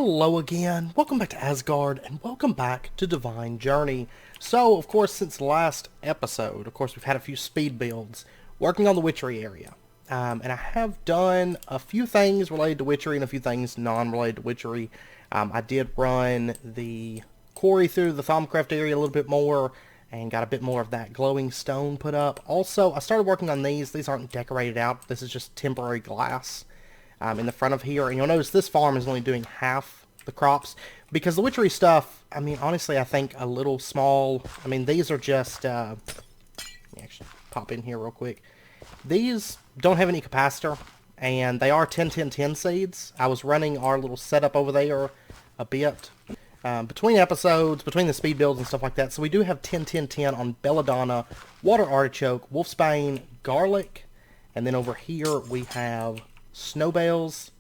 Hello again, welcome back to Asgard, and welcome back to Divine Journey. So, of course, since the last episode, of course, we've had a few speed builds working on the Witchery area. And I have done a few things related to Witchery and a few things non-related to Witchery. I did run the quarry through the Thaumcraft area a little bit more, and got a bit more of that glowing stone put up. Also, I started working on these. These aren't decorated out. This is just temporary glass. In the front of here, and you'll notice this farm is only doing half the crops because the witchery stuff, I mean, honestly, I think a little small. I mean, these are just let me actually pop in here real quick. These don't have any capacitor, and they are 10-10-10 seeds. I was running our little setup over there a bit between episodes, between the speed builds and stuff like that, so we do have 10-10-10 on belladonna, water artichoke, wolfsbane, garlic, and then over here we have snowbells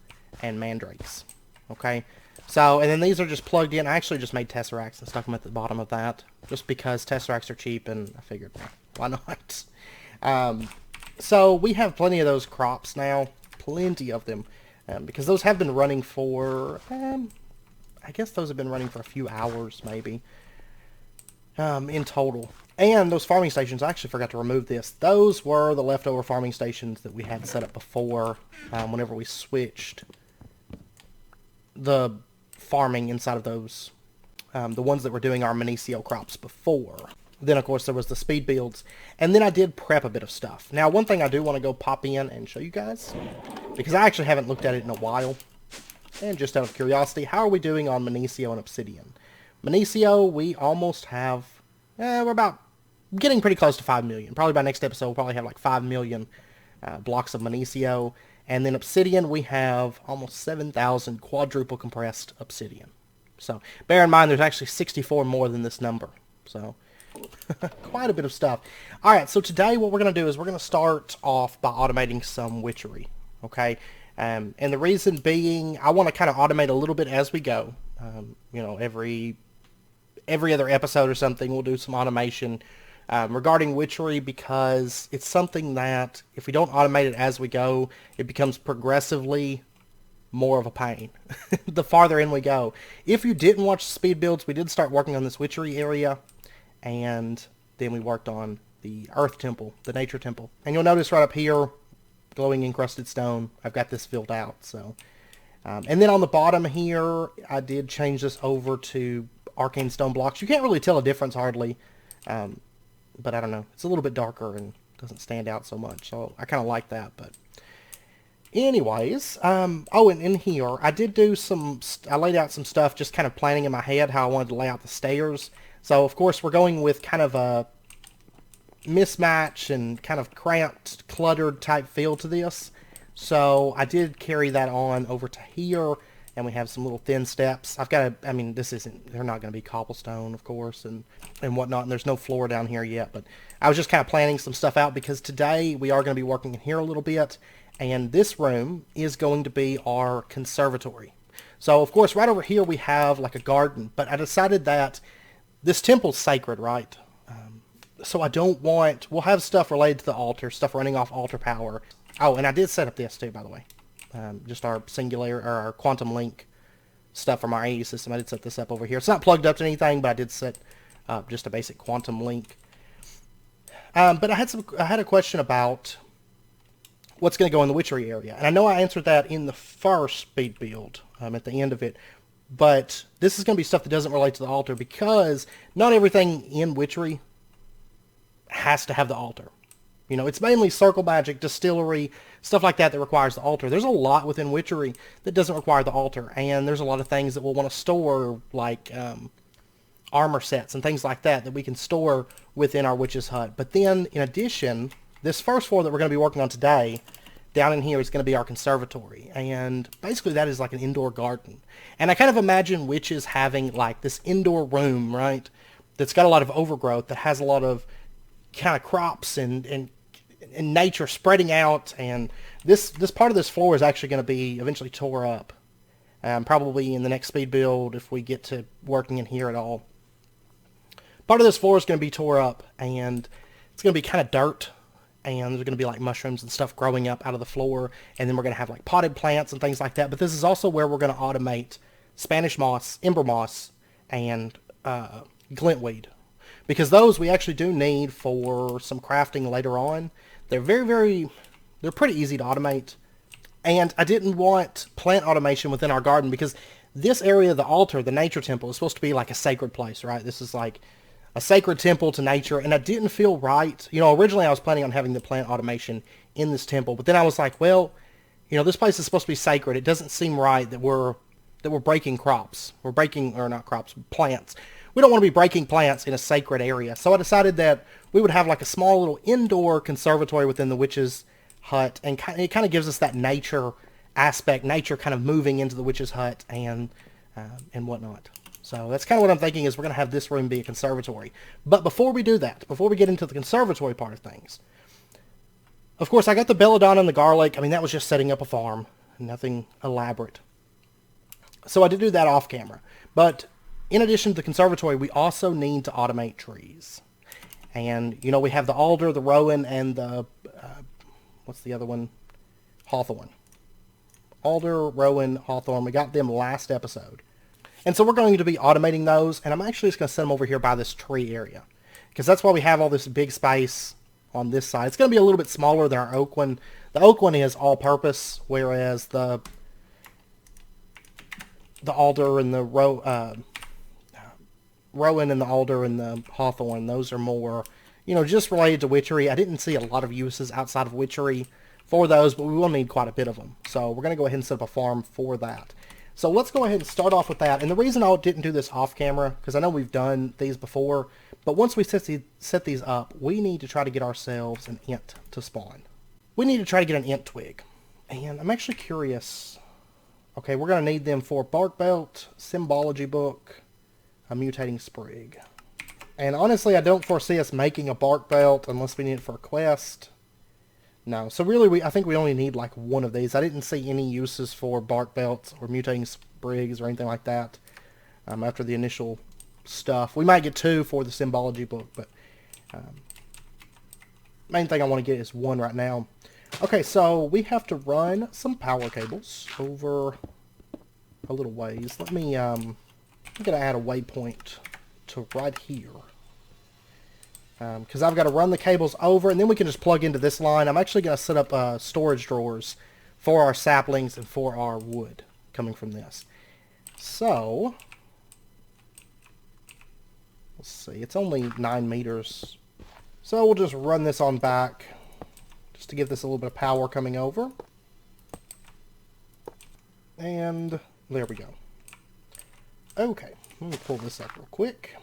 and mandrakes. Okay, so, and then these are just plugged in. I actually just made tesseracts and stuck them at the bottom of that just because tesseracts are cheap, and I figured, why not? So we have plenty of those crops now, plenty of them, because those have been running for I guess those have been running for a few hours maybe in total. And those farming stations, I actually forgot to remove this. Those were the leftover farming stations that we had set up before, whenever we switched the farming inside of those, the ones that were doing our Minicio crops before. Then, of course, there was the speed builds. And then I did prep a bit of stuff. Now, one thing I do want to go pop in and show you guys, because I actually haven't looked at it in a while, and just out of curiosity, how are we doing on Minicio and Obsidian? Minicio, we almost have, we're about getting pretty close to 5 million. Probably by next episode, we'll probably have like 5 million blocks of Minicio. And then Obsidian, we have almost 7,000 quadruple compressed Obsidian. So, bear in mind, there's actually 64 more than this number. So, quite a bit of stuff. Alright, so today what we're going to do is we're going to start off by automating some witchery. Okay? And the reason being, I want to kind of automate a little bit as we go. You know, every other episode or something, we'll do some automation regarding witchery, because it's something that if we don't automate it as we go, it becomes progressively more of a pain the farther in we go. If you didn't watch the speed builds, we did start working on this witchery area, and then we worked on the earth temple, the nature temple. And you'll notice right up here, glowing encrusted stone, I've got this filled out. So, and then on the bottom here, I did change this over to arcane stone blocks. You can't really tell a difference hardly. But I don't know. It's a little bit darker and doesn't stand out so much. So I kind of like that. But anyways, oh, and in here, I did do I laid out some stuff just kind of planning in my head how I wanted to lay out the stairs. So, of course, we're going with kind of a mismatch and kind of cramped, cluttered type feel to this. So I did carry that on over to here. And we have some little thin steps. I've got to, I mean, they're not going to be cobblestone, of course, and whatnot. And there's no floor down here yet. But I was just kind of planning some stuff out because today we are going to be working in here a little bit. And this room is going to be our conservatory. So, of course, right over here we have like a garden. But I decided that this temple's sacred, right? So I don't want, we'll have stuff related to the altar, stuff running off altar power. Oh, and I did set up this too, by the way. Just our singular, or our quantum link stuff from our AE system. I did set this up over here. It's not plugged up to anything, but I did set up just a basic quantum link. But I had a question about what's going to go in the witchery area. And I know I answered that in the first speed build at the end of it. But this is going to be stuff that doesn't relate to the altar, because not everything in witchery has to have the altar. You know, it's mainly circle magic, distillery, stuff like that requires the altar. There's a lot within witchery that doesn't require the altar. And there's a lot of things that we'll want to store, like armor sets and things like that we can store within our witch's hut. But then, in addition, this first floor that we're going to be working on today, down in here, is going to be our conservatory. And basically that is like an indoor garden. And I kind of imagine witches having like this indoor room, right, that's got a lot of overgrowth, that has a lot of kind of crops and nature spreading out, and this part of this floor is actually going to be eventually tore up, probably in the next speed build if we get to working in here at all. Part of this floor is going to be tore up, and it's going to be kind of dirt, and there's going to be like mushrooms and stuff growing up out of the floor, and then we're going to have like potted plants and things like that. But this is also where we're going to automate Spanish moss, ember moss, and glintweed. Because those we actually do need for some crafting later on. They're they're pretty easy to automate. And I didn't want plant automation within our garden because this area, the altar, the nature temple, is supposed to be like a sacred place, right? This is like a sacred temple to nature, and I didn't feel right. You know, originally I was planning on having the plant automation in this temple, but then I was like, well, you know, this place is supposed to be sacred. It doesn't seem right that we're breaking crops. We're breaking, or not crops, plants. We don't want to be breaking plants in a sacred area. So I decided that we would have like a small little indoor conservatory within the witch's hut, and it kind of gives us that nature aspect, nature kind of moving into the witch's hut and whatnot. So that's kind of what I'm thinking, is we're going to have this room be a conservatory. But before we do that, before we get into the conservatory part of things, of course, I got the belladonna and the garlic. I mean, that was just setting up a farm. Nothing elaborate. So I did do that off camera. But in addition to the conservatory, we also need to automate trees. And, you know, we have the alder, the rowan, and the, what's the other one? Hawthorn. Alder, rowan, hawthorn. We got them last episode. And so we're going to be automating those, and I'm actually just going to set them over here by this tree area. Because that's why we have all this big space on this side. It's going to be a little bit smaller than our oak one. The oak one is all-purpose, whereas the alder and the rowan and the alder and the hawthorn, those are more, you know, just related to witchery. I didn't see a lot of uses outside of witchery for those, but we will need quite a bit of them. So we're going to go ahead and set up a farm for that. So let's go ahead and start off with that. And the reason I didn't do this off camera, because I know we've done these before, but once we set these up, we need to try to get ourselves an ant to spawn. We need to try to get an ant twig. And I'm actually curious. Okay, we're going to need them for bark belt, symbology book, a mutating sprig. And honestly, I don't foresee us making a bark belt unless we need it for a quest. No, so really I think we only need like one of these. I didn't see any uses for bark belts or mutating sprigs or anything like that after the initial stuff. We might get two for the symbology book, but main thing I want to get is one right now. Okay, so we have to run some power cables over a little ways. Let me, I'm going to add a waypoint to right here. Because I've got to run the cables over, and then we can just plug into this line. I'm actually going to set up storage drawers for our saplings and for our wood coming from this. So, let's see, it's only 9 meters. So we'll just run this on back, just to give this a little bit of power coming over. And there we go. Okay, let me pull this up real quick.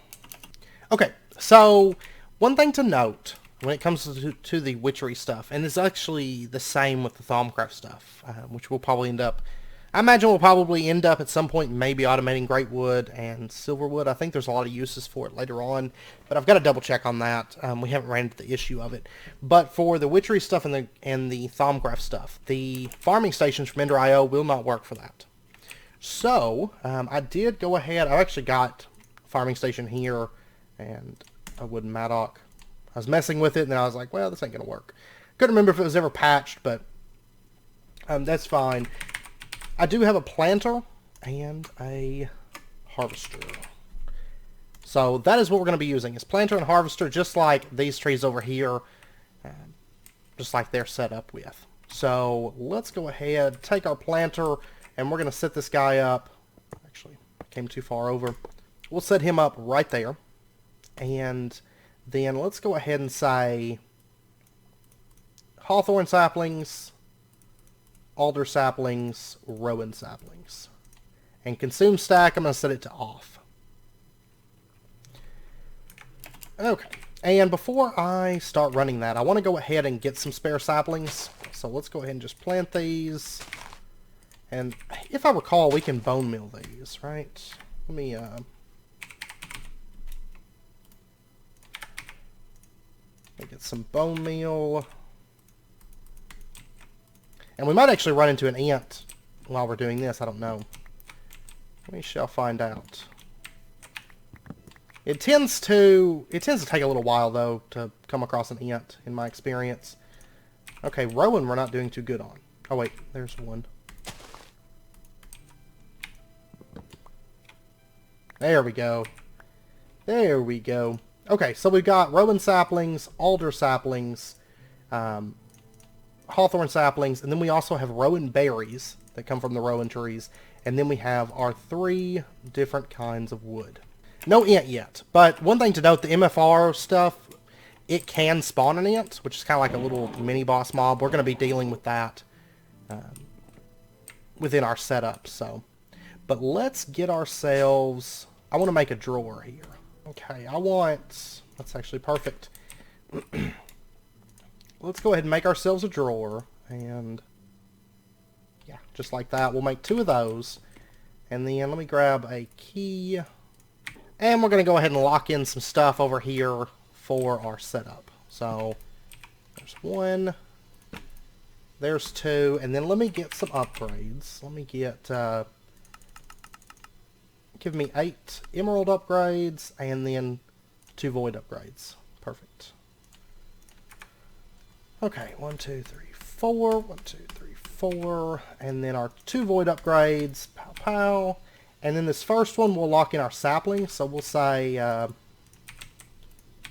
Okay, so one thing to note when it comes to the witchery stuff, and it's actually the same with the Thaumcraft stuff, which we'll probably end up, I imagine we'll probably end up at some point maybe automating great wood and silverwood. I think there's a lot of uses for it later on, but I've got to double check on that. We haven't ran into the issue of it. But for the witchery stuff and the Thaumcraft stuff, the farming stations from Ender.io will not work for that. So, I did go ahead, I've actually got a farming station here, and a wooden mattock. I was messing with it, and then I was like, well, this ain't going to work. Couldn't remember if it was ever patched, but that's fine. I do have a planter and a harvester. So that is what we're going to be using, is planter and harvester, just like these trees over here, just like they're set up with. So let's go ahead, take our planter, and we're going to set this guy up. Actually, I came too far over. We'll set him up right there. And then let's go ahead and say hawthorn saplings, alder saplings, rowan saplings. And consume stack, I'm going to set it to off. Okay, and before I start running that, I want to go ahead and get some spare saplings. So let's go ahead and just plant these. And if I recall, we can bone meal these, right? Let me, get some bone meal. And we might actually run into an ant while we're doing this. I don't know. We shall find out. It tends to take a little while, though, to come across an ant, in my experience. Okay, rowan we're not doing too good on. Oh, wait. There's one. There we go. There we go. Okay, so we've got rowan saplings, alder saplings, hawthorn saplings, and then we also have rowan berries that come from the rowan trees. And then we have our 3 different kinds of wood. No ant yet, but one thing to note, the MFR stuff, it can spawn an ant, which is kind of like a little mini boss mob. We're going to be dealing with that within our setup, so. But let's get ourselves, I want to make a drawer here. Okay, that's actually perfect. Let's go ahead and make ourselves a drawer, and yeah, just like that. We'll make 2 of those, and then let me grab a key, and we're going to go ahead and lock in some stuff over here for our setup. So, there's 1, there's 2, and then let me get some upgrades. Let me get, give me 8 emerald upgrades, and then 2 void upgrades. Perfect. Okay, 1, 2, 3, 4, 1, 2, 3, 4, and then our 2 void upgrades, pow pow, and then this first one we'll lock in our sapling, so we'll say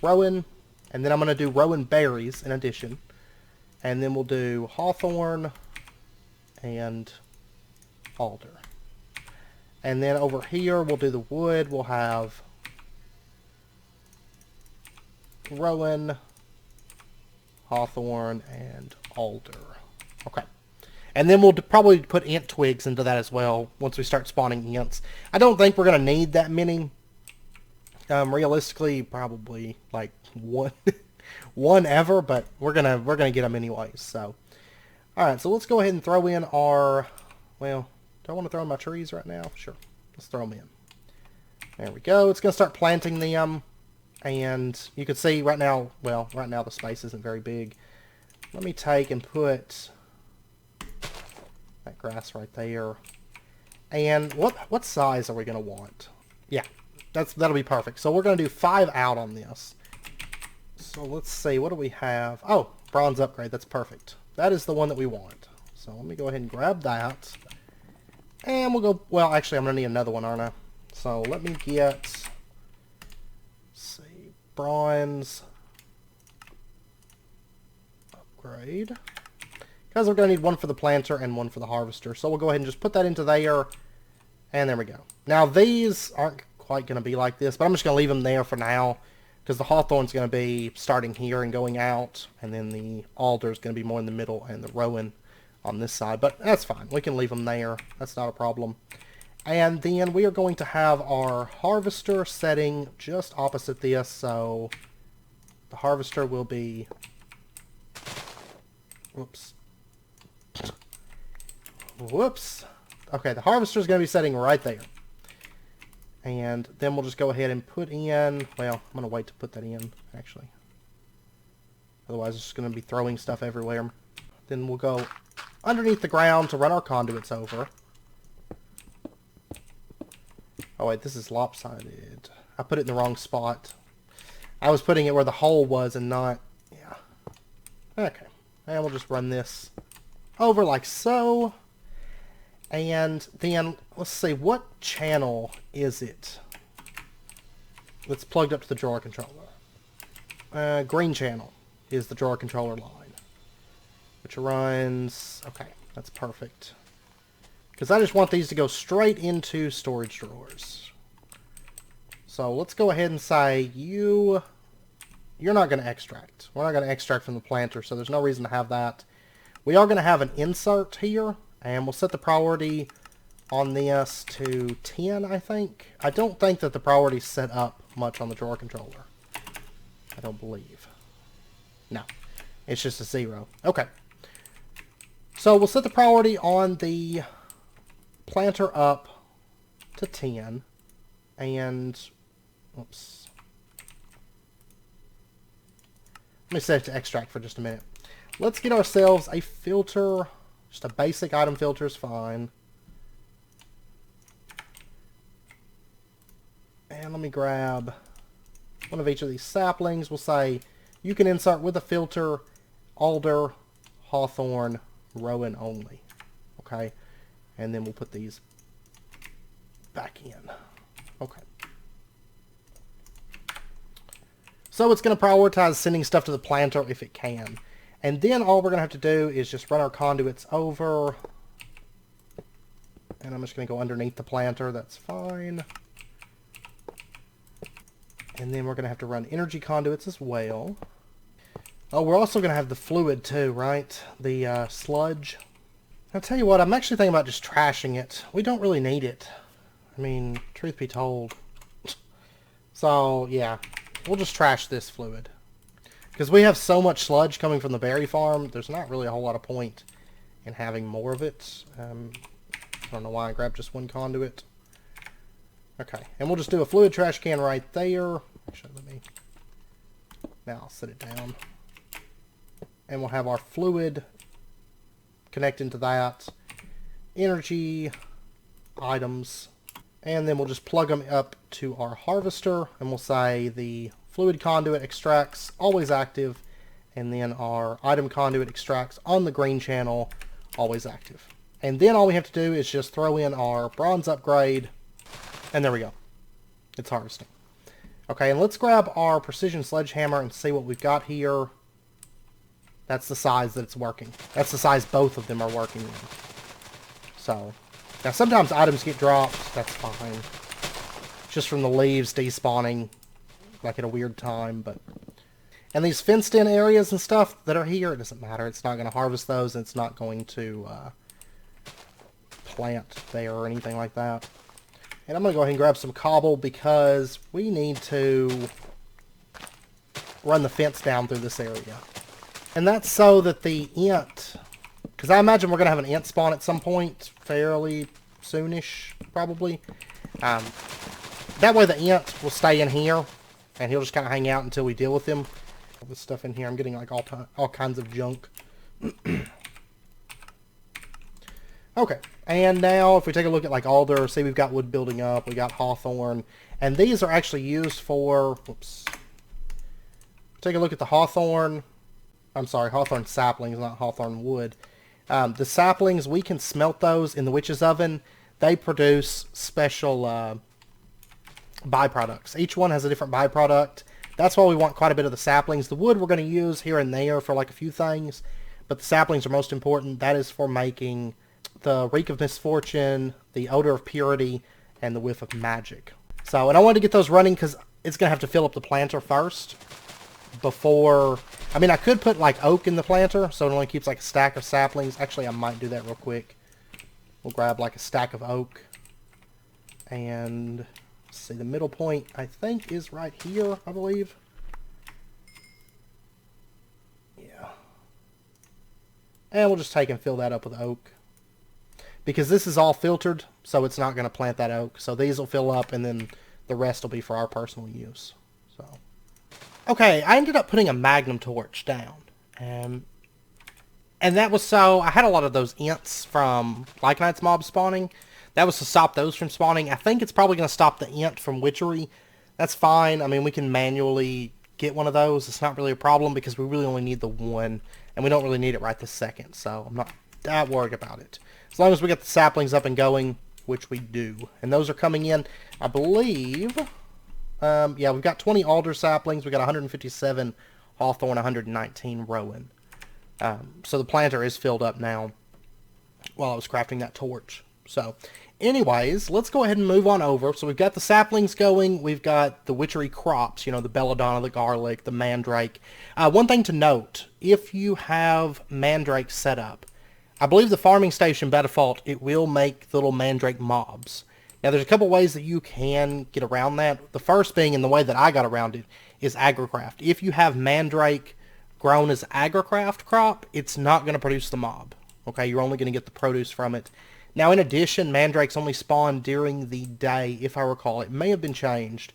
rowan, and then I'm going to do rowan berries in addition, and then we'll do hawthorn and alder. And then over here we'll do the wood, we'll have rowan, hawthorn, and alder. Okay. And then we'll probably put ant twigs into that as well once we start spawning ants. I don't think we're going to need that many. Realistically, probably like one ever, but we're gonna get them anyways. So, all right. So let's go ahead and throw in our. Well, do I want to throw in my trees right now? Sure. Let's throw them in. There we go. It's gonna start planting them, and you can see right now. Well, right now the space isn't very big. Let me take and put that grass right there. And what size are we gonna want? Yeah. That'll be perfect. So we're going to do 5 out on this. So let's see. What do we have? Oh, bronze upgrade. That's perfect. That is the one that we want. So let me go ahead and grab that. And we'll go... Well, actually, I'm going to need another one, aren't I? So let me get... Let's see. Bronze upgrade. Because we're going to need one for the planter and one for the harvester. So we'll go ahead and just put that into there. And there we go. Now, these aren't quite going to be like this, but I'm just going to leave them there for now, because the hawthorn's going to be starting here and going out, and then the alder is going to be more in the middle, and the rowan on this side, but that's fine. We can leave them there. That's not a problem. And then we are going to have our harvester setting just opposite this, so the harvester will be... Whoops. Whoops. Okay, the harvester is going to be setting right there. And then we'll just go ahead and put in... Well, I'm going to wait to put that in, actually. Otherwise, it's just going to be throwing stuff everywhere. Then we'll go underneath the ground to run our conduits over. Oh, wait, this is lopsided. I put it in the wrong spot. I was putting it where the hole was and not... Yeah. Okay. And we'll just run this over like so. And then, let's see, what channel is it that's plugged up to the drawer controller? Green channel is the drawer controller line, which runs... Okay, that's perfect. Because I just want these to go straight into storage drawers. So let's go ahead and say, you're not going to extract. We're not going to extract from the planter, so there's no reason to have that. We are going to have an insert here. And we'll set the priority on this to 10, I think. I don't think that the priority's set up much on the drawer controller. I don't believe. No. It's just a 0. Okay. So we'll set the priority on the planter up to 10. And... Oops. Let me set it to extract for just a minute. Let's get ourselves a filter... Just a basic item filter is fine. And let me grab one of each of these saplings. We'll say you can insert with a filter alder, hawthorn, rowan only. Okay. And then we'll put these back in. Okay. So it's going to prioritize sending stuff to the planter if it can. And then all we're going to have to do is just run our conduits over. And I'm just going to go underneath the planter. That's fine. And then we're going to have to run energy conduits as well. Oh, we're also going to have the fluid too, right? The sludge. I'll tell you what, I'm actually thinking about just trashing it. We don't really need it. I mean, truth be told. So, yeah. We'll just trash this fluid. Because we have so much sludge coming from the berry farm, there's not really a whole lot of point in having more of it. I don't know why I grabbed just one conduit. Okay, and we'll just do a fluid trash can right there. Actually, now I'll set it down. And we'll have our fluid connect into that. Energy items. And then we'll just plug them up to our harvester. And we'll say the fluid conduit extracts, always active. And then our item conduit extracts on the green channel, always active. And then all we have to do is just throw in our bronze upgrade. And there we go. It's harvesting. Okay, and let's grab our precision sledgehammer and see what we've got here. That's the size that it's working. That's the size both of them are working in. So, now sometimes items get dropped. That's fine. Just from the leaves despawning, like at a weird time. But and these fenced-in areas and stuff that are here, it doesn't matter. It's not going to harvest those, and it's not going to plant there or anything like that. And I'm going to go ahead and grab some cobble because we need to run the fence down through this area. And that's so that the ant, because I imagine we're going to have an ant spawn at some point, fairly soonish, probably. That way the ant will stay in here, and he'll just kind of hang out until we deal with him. All this stuff in here, I'm getting like all kinds of junk. Okay, and now if we take a look at like alder, see we've got wood building up, we got hawthorn, and these are actually used for, whoops. Take a look at the hawthorn. I'm sorry, hawthorn saplings, not hawthorn wood. The saplings, we can smelt those in the witch's oven. They produce special byproducts. Each one has a different byproduct. That's why we want quite a bit of the saplings. The wood we're going to use here and there for like a few things, but the saplings are most important. That is for making the reek of misfortune, the odor of purity, and the whiff of magic. So, and I wanted to get those running because it's going to have to fill up the planter first before, I mean, I could put like oak in the planter so it only keeps like a stack of saplings. Actually, I might do that real quick. We'll grab like a stack of oak, and let's see, the middle point I think is right here, I believe. Yeah. And we'll just take and fill that up with oak. Because this is all filtered, so it's not going to plant that oak. So these will fill up, and then the rest will be for our personal use. So, okay, I ended up putting a magnum torch down. And that was so, I had a lot of those ants from Lycanites mob spawning. That was to stop those from spawning. I think it's probably going to stop the ant from Witchery. That's fine. I mean, we can manually get one of those. It's not really a problem because we really only need the one. And we don't really need it right this second. So I'm not that worried about it. As long as we get the saplings up and going, which we do. And those are coming in, I believe. Yeah, we've got 20 alder saplings. We got 157 hawthorn, 119 rowan. So the planter is filled up now while I was crafting that torch. So, anyways, let's go ahead and move on over. So we've got the saplings going. We've got the witchery crops, you know, the belladonna, the garlic, the mandrake. One thing to note, if you have mandrake set up, I believe the farming station, by default, it will make little mandrake mobs. Now, there's a couple ways that you can get around that. The first being, and the way that I got around it, is agricraft. If you have mandrake grown as agricraft crop, it's not going to produce the mob. Okay, you're only going to get the produce from it. Now, in addition, mandrakes only spawn during the day, if I recall. It may have been changed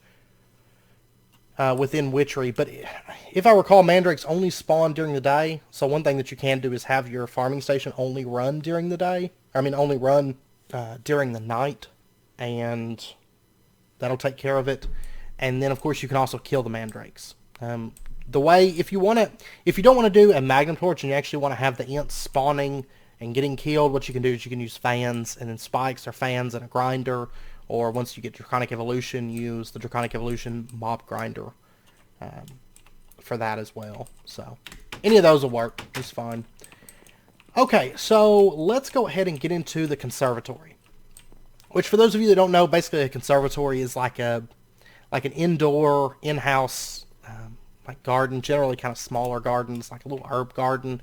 within Witchery, but if I recall, mandrakes only spawn during the day. So one thing that you can do is have your farming station only run during the day. I mean, only run during the night, and that'll take care of it. And then, of course, you can also kill the mandrakes. The way, if you don't want to do a magnum torch and you actually want to have the ants spawning and getting killed, what you can do is you can use fans and then spikes or fans and a grinder. Or once you get Draconic Evolution, use the Draconic Evolution mob grinder. for that as well. So any of those will work. It's fine. Okay, so let's go ahead and get into the conservatory. Which, for those of you that don't know, basically a conservatory is like an indoor, in-house, like garden, generally kind of smaller gardens, like a little herb garden.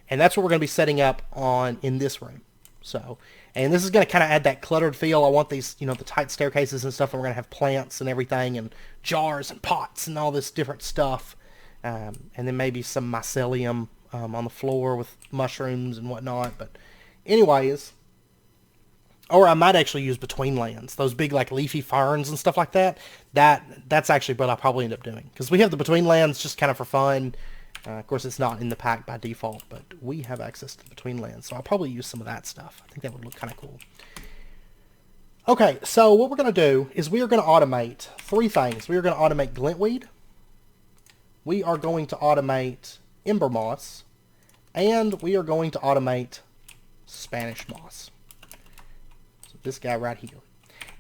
And that's what we're going to be setting up in this room. So, and this is going to kind of add that cluttered feel. I want these, the tight staircases and stuff, and we're going to have plants and everything, and jars and pots and all this different stuff. And then maybe some mycelium on the floor with mushrooms and whatnot. But anyways, or I might actually use between lands, those big like leafy ferns and stuff like that. That's actually what I'll probably end up doing, because we have the between lands just kind of for fun. Of course, it's not in the pack by default, but we have access to the between lands, so I'll probably use some of that stuff. I think that would look kind of cool. Okay, so what we're going to do is we are going to automate 3 things. We are going to automate glintweed. We are going to automate ember moss. And we are going to automate Spanish moss. So this guy right here.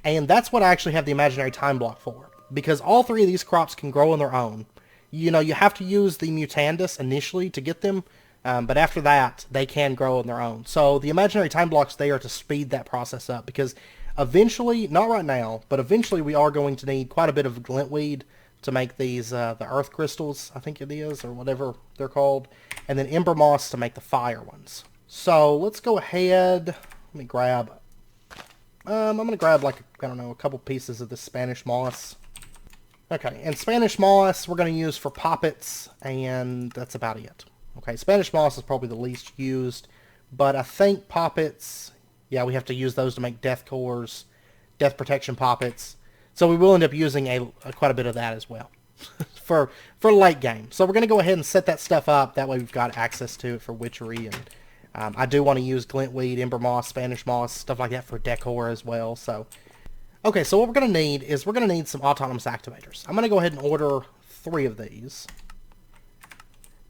And that's what I actually have the imaginary time block for, because all 3 of these crops can grow on their own. You have to use the mutandis initially to get them, but after that, they can grow on their own. So the imaginary time block's there to speed that process up, because eventually, not right now, but eventually we are going to need quite a bit of glintweed to make these, the earth crystals, I think it is, or whatever they're called, and then ember moss to make the fire ones. So let's go ahead, let me grab, I'm going to grab like, I don't know, a couple pieces of this Spanish moss. Okay, and Spanish moss we're going to use for poppets, and that's about it. Okay, Spanish moss is probably the least used, but I think poppets, yeah, we have to use those to make death cores, death protection poppets. So we will end up using quite a bit of that as well for late game. So we're going to go ahead and set that stuff up. That way we've got access to it for witchery, and I do want to use glintweed, ember moss, Spanish moss, stuff like that for decor as well. So. Okay, so what we're going to need is we're going to need some autonomous activators. I'm going to go ahead and order 3 of these.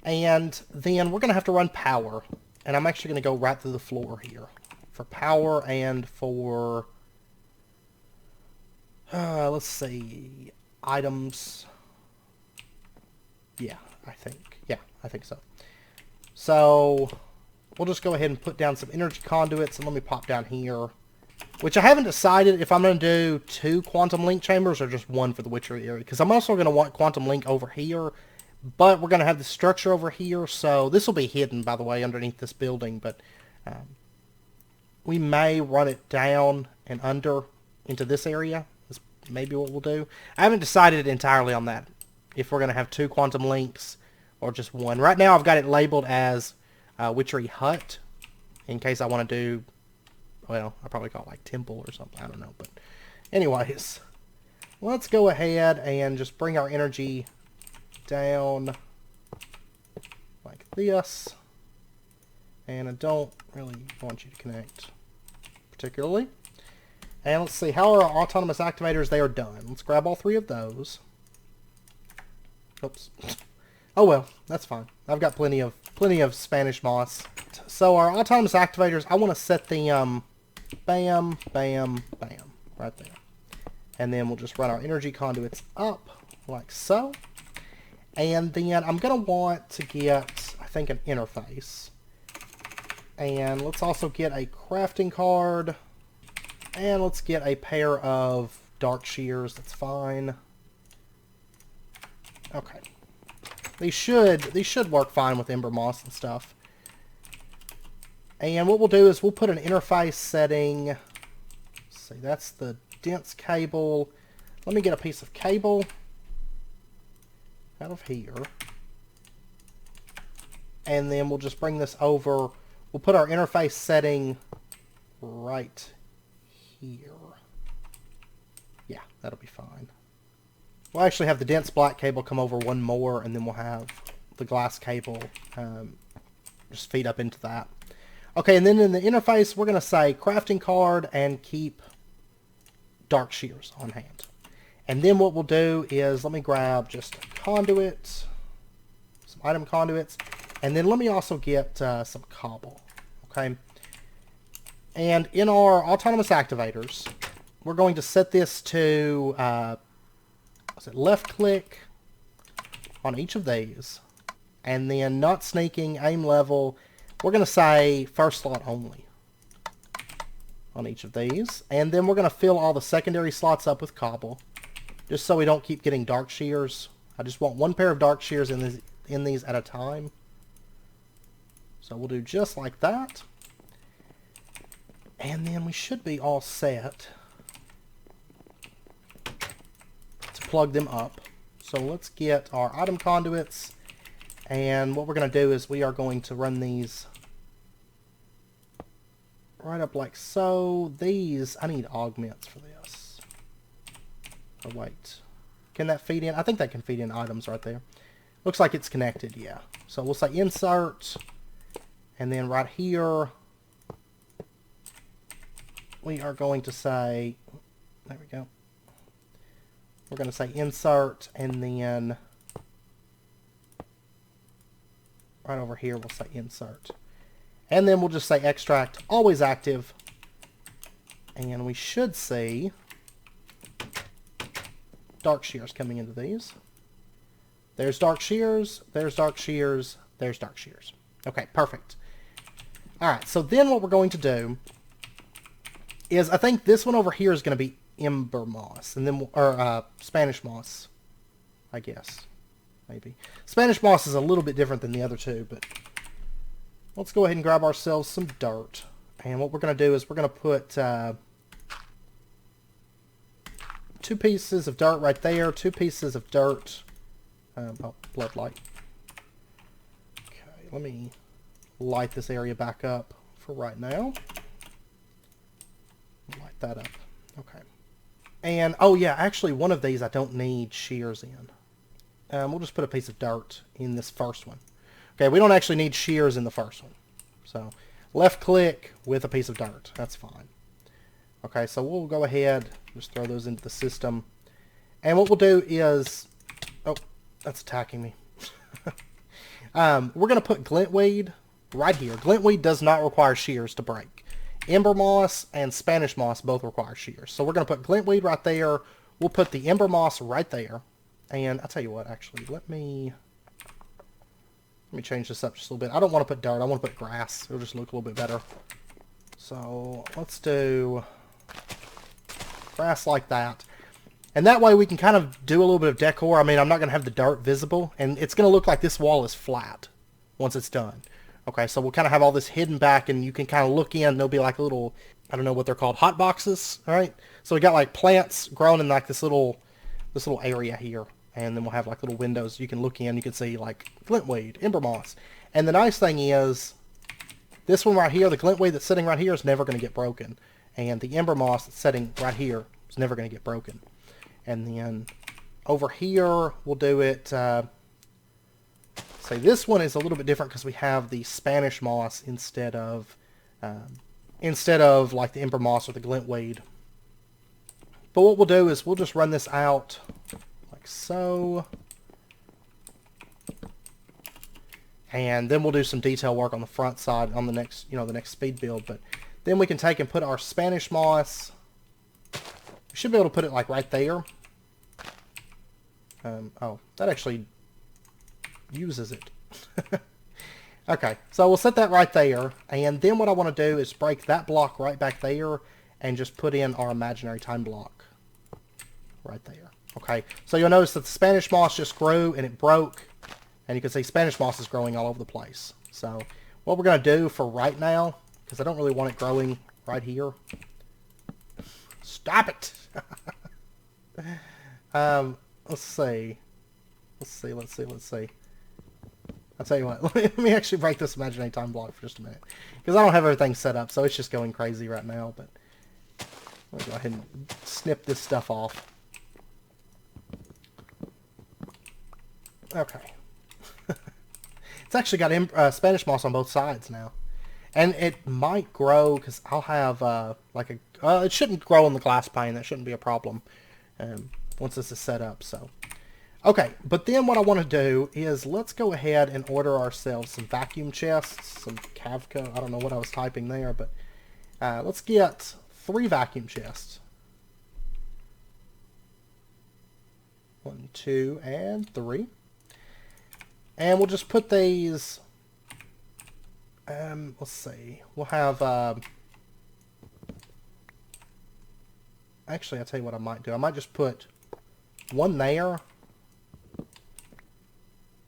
And then we're going to have to run power. And I'm actually going to go right through the floor here. For power and for, let's see, items. Yeah, I think so. So we'll just go ahead and put down some energy conduits, and let me pop down here. Which I haven't decided if I'm going to do 2 quantum link chambers or just 1 for the witchery area. Because I'm also going to want quantum link over here. But we're going to have the structure over here. So this will be hidden, by the way, underneath this building. But we may run it down and under into this area. That's maybe what we'll do. I haven't decided entirely on that. If we're going to have 2 quantum links or just 1. Right now I've got it labeled as Witchery Hut. In case I want to do... Well, I'll probably call it like temple or something. I don't know. But anyways, let's go ahead and just bring our energy down like this. And I don't really want you to connect particularly. And let's see, how are our autonomous activators? They are done. Let's grab all 3 of those. Oops. Oh well, that's fine. I've got plenty of Spanish moss. So our autonomous activators, I want to set the bam, bam, bam, right there. And then we'll just run our energy conduits up, like so. And then I'm going to want to get, I think, an interface. And let's also get a crafting card. And let's get a pair of dark shears, that's fine. Okay. These should work fine with ember moss and stuff. And what we'll do is we'll put an interface setting. Let's see, that's the dense cable. Let me get a piece of cable out of here. And then we'll just bring this over. We'll put our interface setting right here. Yeah, that'll be fine. We'll actually have the dense black cable come over 1 more, and then we'll have the glass cable just feed up into that. Okay, and then in the interface, we're going to say crafting card and keep dark shears on hand. And then what we'll do is, let me grab just a conduit, some item conduits, and then let me also get some cobble. Okay. And in our autonomous activators, we're going to set this to, left click, on each of these. And then not sneaking, aim level, we're going to say first slot only on each of these. And then we're going to fill all the secondary slots up with cobble, just so we don't keep getting dark shears. I just want one pair of dark shears in these at a time. So we'll do just like that. And then we should be all set to plug them up. So let's get our item conduits. And what we're going to do is we are going to run these right up like so. These, I need augments for this. Oh, wait. Can that feed in? I think that can feed in items right there. Looks like it's connected, yeah. So we'll say insert. And then right here, we are going to say, there we go. We're going to say insert, and then right over here we'll say insert. And then we'll just say extract, always active. And we should see dark shears coming into these. There's dark shears, there's dark shears, there's dark shears. Okay, perfect. Alright, so then what we're going to do is, I think this one over here is going to be ember moss, and then or Spanish moss, I guess, maybe. Spanish moss is a little bit different than the other two, but let's go ahead and grab ourselves some dirt. And what we're going to do is we're going to put 2 pieces of dirt right there, 2 pieces of dirt. Oh, bloodlight. Okay, let me light this area back up for right now. Light that up. Okay. And, oh yeah, actually one of these I don't need shears in. We'll just put a piece of dirt in this first one. Okay, we don't actually need shears in the first one. So, left click with a piece of dirt. That's fine. Okay, so we'll go ahead, just throw those into the system. And what we'll do is, oh, that's attacking me. We're going to put glintweed right here. Glintweed does not require shears to break. Ember moss and Spanish moss both require shears. So we're going to put glintweed right there. We'll put the ember moss right there. And I'll tell you what, actually, let me change this up just a little bit. I don't want to put dirt. I want to put grass. It'll just look a little bit better. So let's do grass like that. And that way we can kind of do a little bit of decor. I mean, I'm not going to have the dirt visible. And it's going to look like this wall is flat once it's done. Okay, so we'll kind of have all this hidden back, and you can kind of look in. There'll be like a little, I don't know what they're called, hot boxes, all right? So we got like plants grown in like this little area here, and then we'll have like little windows. You can look in. You can see like glintweed, ember moss. And the nice thing is, this one right here, the glintweed that's sitting right here is never going to get broken. And the ember moss that's sitting right here is never going to get broken. And then over here, we'll do it... say this one is a little bit different because we have the Spanish moss instead of like the ember moss or the glintweed. But what we'll do is we'll just run this out like so, and then we'll do some detail work on the front side on the next, the next speed build. But then we can take and put our Spanish moss. We should be able to put it like right there. Oh, that actually uses it. Okay, so we'll set that right there, and then what I want to do is break that block right back there and just put in our imaginary time block right there. Okay, so you'll notice that the Spanish moss just grew and it broke, and you can see Spanish moss is growing all over the place. So what we're going to do for right now, because I don't really want it growing right here. Stop it! Let's see. I'll tell you what, let me actually break this imaginary time block for just a minute. Because I don't have everything set up, so it's just going crazy right now. But let me go ahead and snip this stuff off. Okay. It's actually got Spanish moss on both sides now. And it might grow, because I'll have it shouldn't grow in the glass pane. That shouldn't be a problem once this is set up, so... Okay, but then what I want to do is let's go ahead and order ourselves some vacuum chests, some Kavka. I don't know what I was typing there, but let's get 3 vacuum chests. 1, 2, and 3. And we'll just put these, let's see, we'll have, actually, I'll tell you what I might do. I might just put one there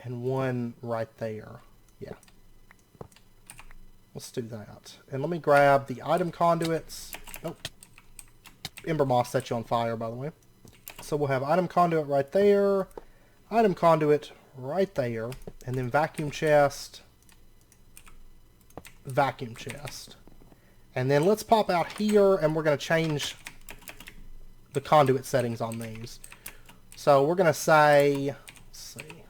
and one right there. Yeah. Let's do that. And let me grab the item conduits. Oh, Ember Moss set you on fire, by the way. So we'll have item conduit right there, item conduit right there, and then vacuum chest, vacuum chest. And then let's pop out here, and we're going to change the conduit settings on these. So we're going to say, let's see.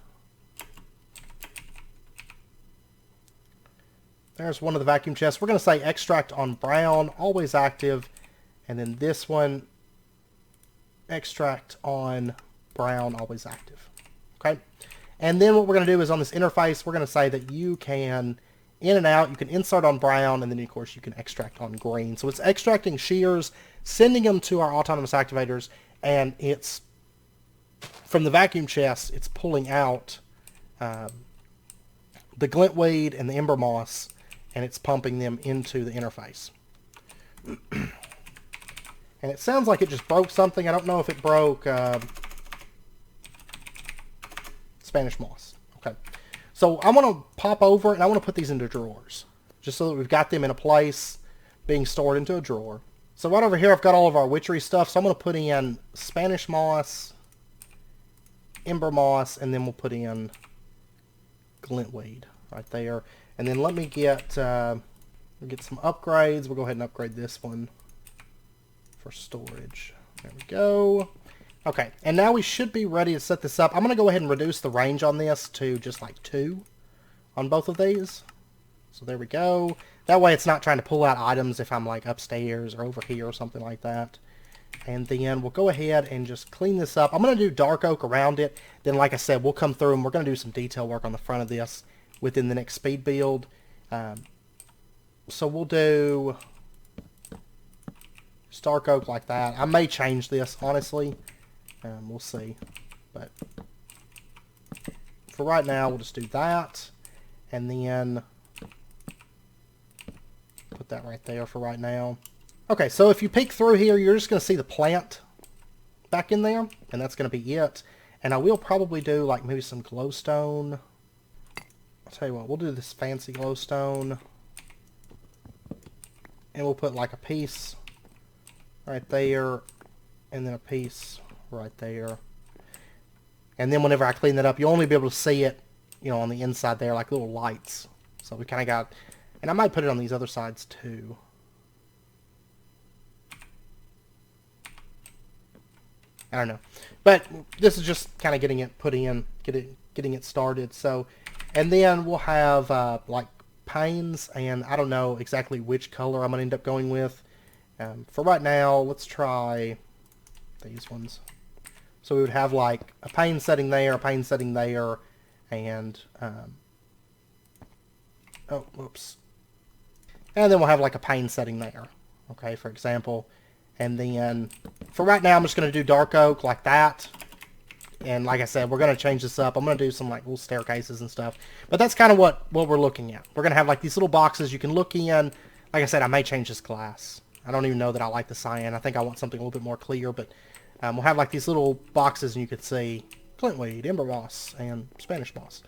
There's one of the vacuum chests. We're going to say extract on brown, always active. And then this one, extract on brown, always active. Okay. And then what we're going to do is on this interface, we're going to say that you can in and out, you can insert on brown, and then of course you can extract on green. So it's extracting shears, sending them to our autonomous activators, and it's from the vacuum chest, it's pulling out the glintweed and the ember moss, and it's pumping them into the interface. And it sounds like it just broke something. I don't know if it broke Spanish moss. Okay. So I'm going to pop over and I want to put these into drawers. Just so that we've got them in a place being stored into a drawer. So right over here I've got all of our witchery stuff. So I'm going to put in Spanish moss, ember moss, and then we'll put in glintweed right there. And then let me get some upgrades. We'll go ahead and upgrade this one for storage. There we go. Okay, and now we should be ready to set this up. I'm going to go ahead and reduce the range on this to just like 2 on both of these. So there we go. That way it's not trying to pull out items if I'm like upstairs or over here or something like that. And then we'll go ahead and just clean this up. I'm going to do dark oak around it. Then like I said, we'll come through and we're going to do some detail work on the front of this within the next speed build. So we'll do just dark oak like that. I may change this, honestly. We'll see. But for right now, we'll just do that. And then put that right there for right now. Okay, so if you peek through here, you're just going to see the plant back in there. And that's going to be it. And I will probably do like maybe some glowstone. I'll tell you what, we'll do this fancy glowstone. And we'll put like a piece right there. And then a piece right there. And then whenever I clean that up, you'll only be able to see it, you know, on the inside there, like little lights. So we kind of got, and I might put it on these other sides too. I don't know. But this is just kind of getting it put in, getting it started. So, and then we'll have like panes, and I don't know exactly which color I'm going to end up going with. For right now, let's try these ones. So we would have like a pane setting there, a pane setting there, and oh, whoops. And then we'll have like a pane setting there, okay, for example. And then for right now, I'm just going to do dark oak like that. And like I said, we're going to change this up. I'm going to do some like little staircases and stuff. But that's kind of what we're looking at. We're going to have like these little boxes you can look in. Like I said, I may change this glass. I don't even know that I like the cyan. I think I want something a little bit more clear, but we'll have like these little boxes and you could see glintweed, ember moss, and Spanish moss.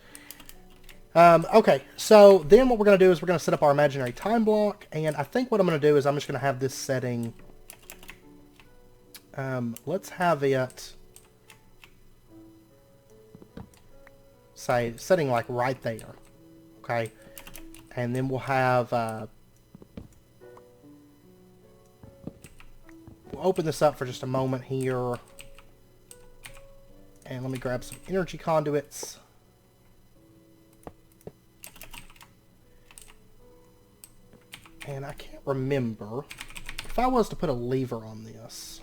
Okay, so then what we're going to do is we're going to set up our imaginary time block, and I think what I'm going to do is I'm just going to have this setting, let's have it, say, setting like right there, okay, and then we'll have, we'll open this up for just a moment here. And let me grab some energy conduits. And I can't remember if I was to put a lever on this.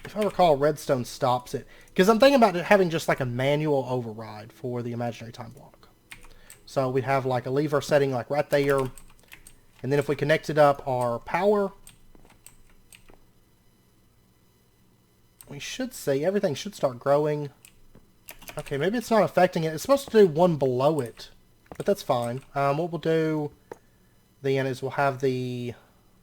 If I recall, Redstone stops it. Because I'm thinking about it having just like a manual override for the imaginary time block. So we'd have like a lever setting like right there. And then if we connected up our power, we should see everything should start growing. Okay, maybe it's not affecting it. It's supposed to do one below it, but that's fine. What we'll do then is we'll have the,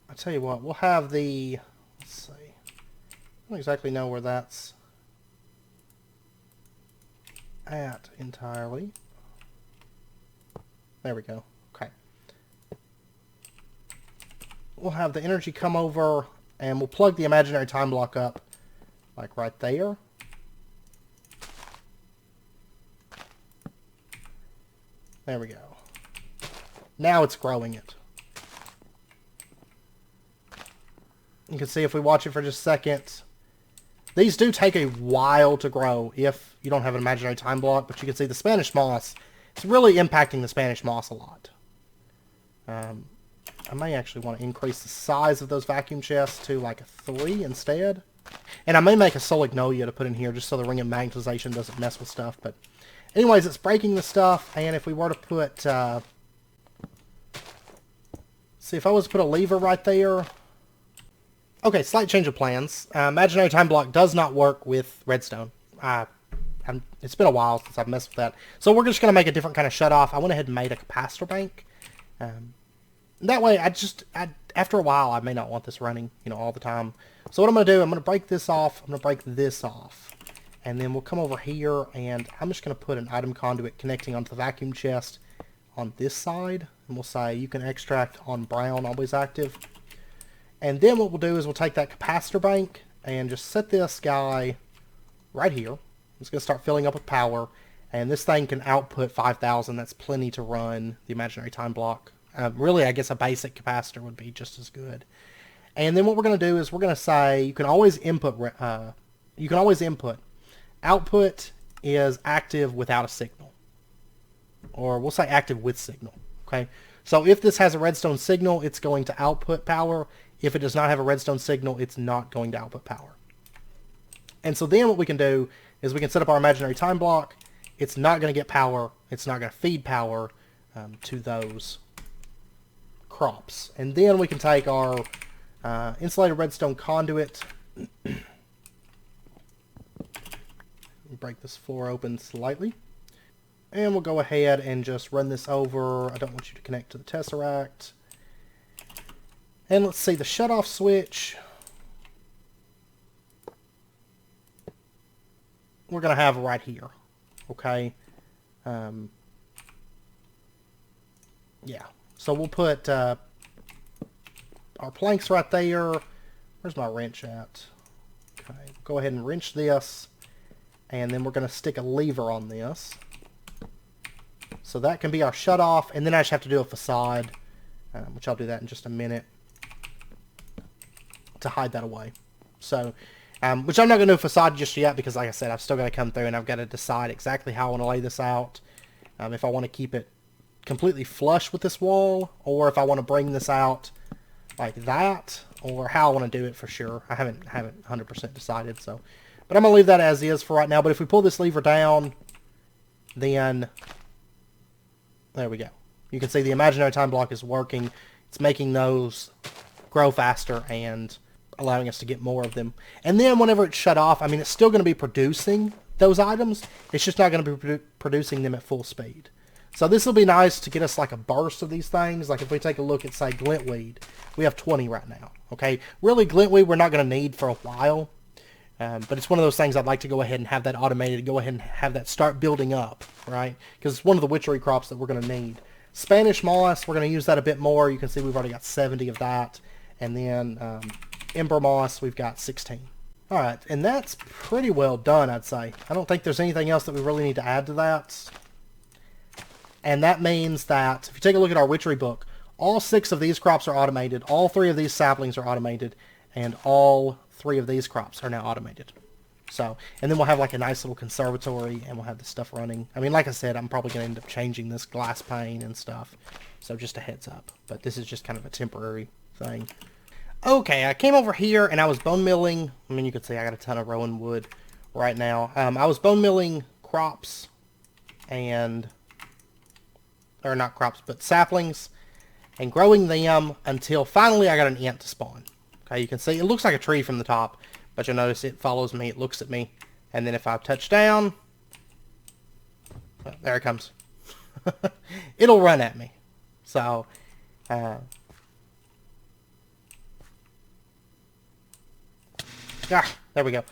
I'll tell you what, we'll have the, let's see, I don't exactly know where that's at entirely. There we go. Okay. We'll have the energy come over, and we'll plug the imaginary time block up, like right there. There we go. Now it's growing it. You can see if we watch it for just a second, these do take a while to grow if you don't have an imaginary time block, but you can see the Spanish moss, it's really impacting the Spanish moss a lot. I may actually want to increase the size of those vacuum chests to like a 3 instead. And I may make a Solignolia to put in here just so the ring of magnetization doesn't mess with stuff. But anyways, it's breaking the stuff, and if we were to put, see, if I was to put a lever right there. Okay, slight change of plans. Imaginary time block does not work with redstone. It's been a while since I've messed with that. So we're just going to make a different kind of shut-off. I went ahead and made a capacitor bank. That way, after a while, I may not want this running, all the time. So what I'm going to do, I'm going to break this off. I'm going to break this off. And then we'll come over here, and I'm just going to put an item conduit connecting onto the vacuum chest on this side. And we'll say you can extract on brown, always active. And then what we'll do is we'll take that capacitor bank and just set this guy right here. It's going to start filling up with power. And this thing can output 5,000. That's plenty to run the imaginary time block. Really, I guess a basic capacitor would be just as good. And then what we're going to do is we're going to say you can always input. Output is active without a signal, or we'll say active with signal. Okay. So if this has a redstone signal, it's going to output power. If it does not have a redstone signal, it's not going to output power. And so then what we can do is we can set up our imaginary time block. It's not going to get power. It's not going to feed power to those crops. And then we can take our insulated redstone conduit. Break this floor open slightly. And we'll go ahead and just run this over. I don't want you to connect to the Tesseract. And let's see, the shut-off switch we're going to have right here. Okay. Yeah. So we'll put our planks right there. Where's my wrench at? Okay. Go ahead and wrench this. And then we're going to stick a lever on this. So that can be our shut-off. And then I just have to do a facade, which I'll do that in just a minute, to hide that away. So, which I'm not going to do a facade just yet because, like I said, I've still got to come through and I've got to decide exactly how I want to lay this out. If I want to keep it completely flush with this wall, or if I want to bring this out like that, or how I want to do it for sure. I haven't 100% decided, so. But I'm going to leave that as is for right now. But if we pull this lever down, then there we go. You can see the imaginary time block is working. It's making those grow faster and allowing us to get more of them. And then whenever it's shut off, I mean, it's still going to be producing those items. It's just not going to be producing them at full speed. So this will be nice to get us like a burst of these things. Like if we take a look at, say, glintweed, we have 20 right now. Okay, really glintweed we're not going to need for a while. But it's one of those things I'd like to go ahead and have that automated, go ahead and have that start building up, right? Because it's one of the witchery crops that we're going to need. Spanish moss, we're going to use that a bit more. You can see we've already got 70 of that. And then ember moss, we've got 16. All right, and that's pretty well done, I'd say. I don't think there's anything else that we really need to add to that. And that means that, if you take a look at our witchery book, all 6 of these crops are automated, all 3 of these saplings are automated, and all 3 of these crops are now automated. So, and then we'll have like a nice little conservatory, and we'll have this stuff running. I mean, like I said, I'm probably going to end up changing this glass pane and stuff. So just a heads up. But this is just kind of a temporary thing. Okay, I came over here and I was bone milling. I mean, you could see I got a ton of rowan wood right now. I was bone milling crops and, or not crops, but saplings, and growing them until finally I got an ant to spawn. Okay, you can see it looks like a tree from the top, but you'll notice it follows me, it looks at me, and then if I touch down, well, there it comes. It'll run at me. So, there we go.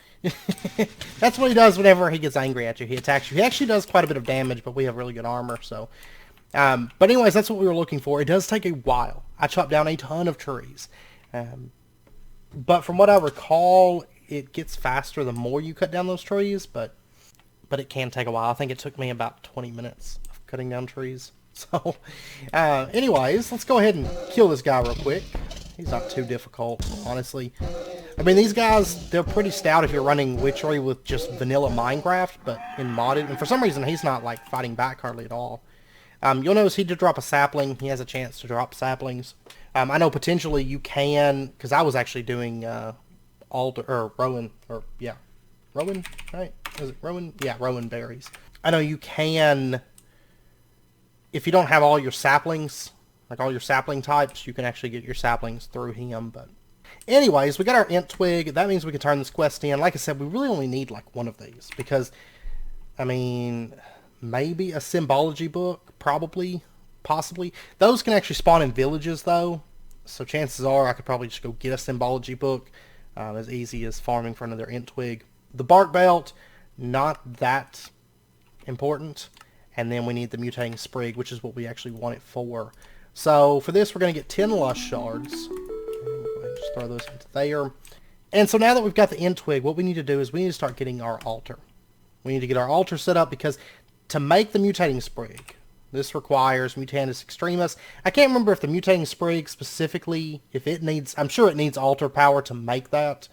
That's what he does whenever he gets angry at you. He attacks you. He actually does quite a bit of damage, but we have really good armor, so. But anyways, that's what we were looking for. It does take a while. I chopped down a ton of trees. But from what I recall, it gets faster the more you cut down those trees, but it can take a while. I think it took me about 20 minutes of cutting down trees. So, anyways, let's go ahead and kill this guy real quick. He's not too difficult, honestly. I mean, these guys, they're pretty stout if you're running Witchery with just vanilla Minecraft, but in modded. And for some reason, he's not, like, fighting back hardly at all. You'll notice he did drop a sapling. He has a chance to drop saplings. I know potentially you can, because I was actually doing Rowan, right? Is it Rowan? Yeah, Rowan berries. I know you can, if you don't have all your saplings, like all your sapling types, you can actually get your saplings through him. But anyways, we got our int twig. That means we can turn this quest in. Like I said, we really only need like one of these because, I mean, maybe a symbology book, probably, possibly. Those can actually spawn in villages though, so chances are I could probably just go get a symbology book, as easy as farming for another int twig. The bark belt, not that important. And then we need the mutating sprig, which is what we actually want it for. So for this, we're going to get 10 lush shards. And we'll go ahead and just throw those into there. And so now that we've got the int twig, what we need to do is we need to start getting our altar. We need to get our altar set up because to make the mutating sprig, this requires Mutandis Extremis. I can't remember if the mutating sprig specifically, if it needs, I'm sure it needs altar power to make that.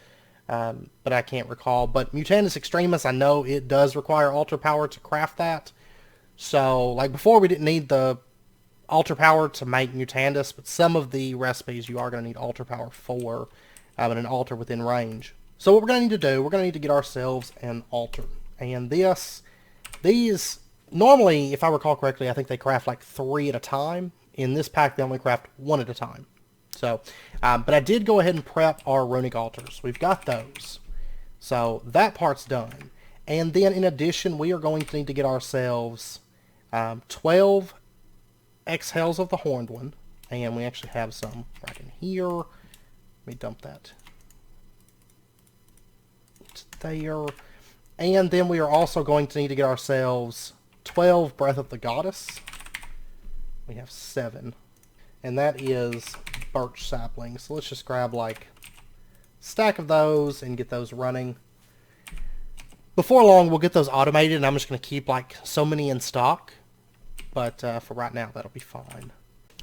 But I can't recall. But Mutandis Extremis, I know it does require altar power to craft that. So, like before, we didn't need the altar power to make Mutandis, but some of the recipes you are going to need altar power for, and an altar within range. So what we're going to need to do, we're going to need to get ourselves an altar. And these, normally, if I recall correctly, I think they craft like 3 at a time. In this pack, they only craft 1 at a time. So, but I did go ahead and prep our runic altars. We've got those. So that part's done. And then in addition, we are going to need to get ourselves 12 exhales of the horned one. And we actually have some right in here. Let me dump that. It's there. And then we are also going to need to get ourselves 12 Breath of the Goddess. We have 7. And that is birch saplings. So let's just grab like a stack of those and get those running. Before long, we'll get those automated, and I'm just going to keep like so many in stock. But for right now, that'll be fine.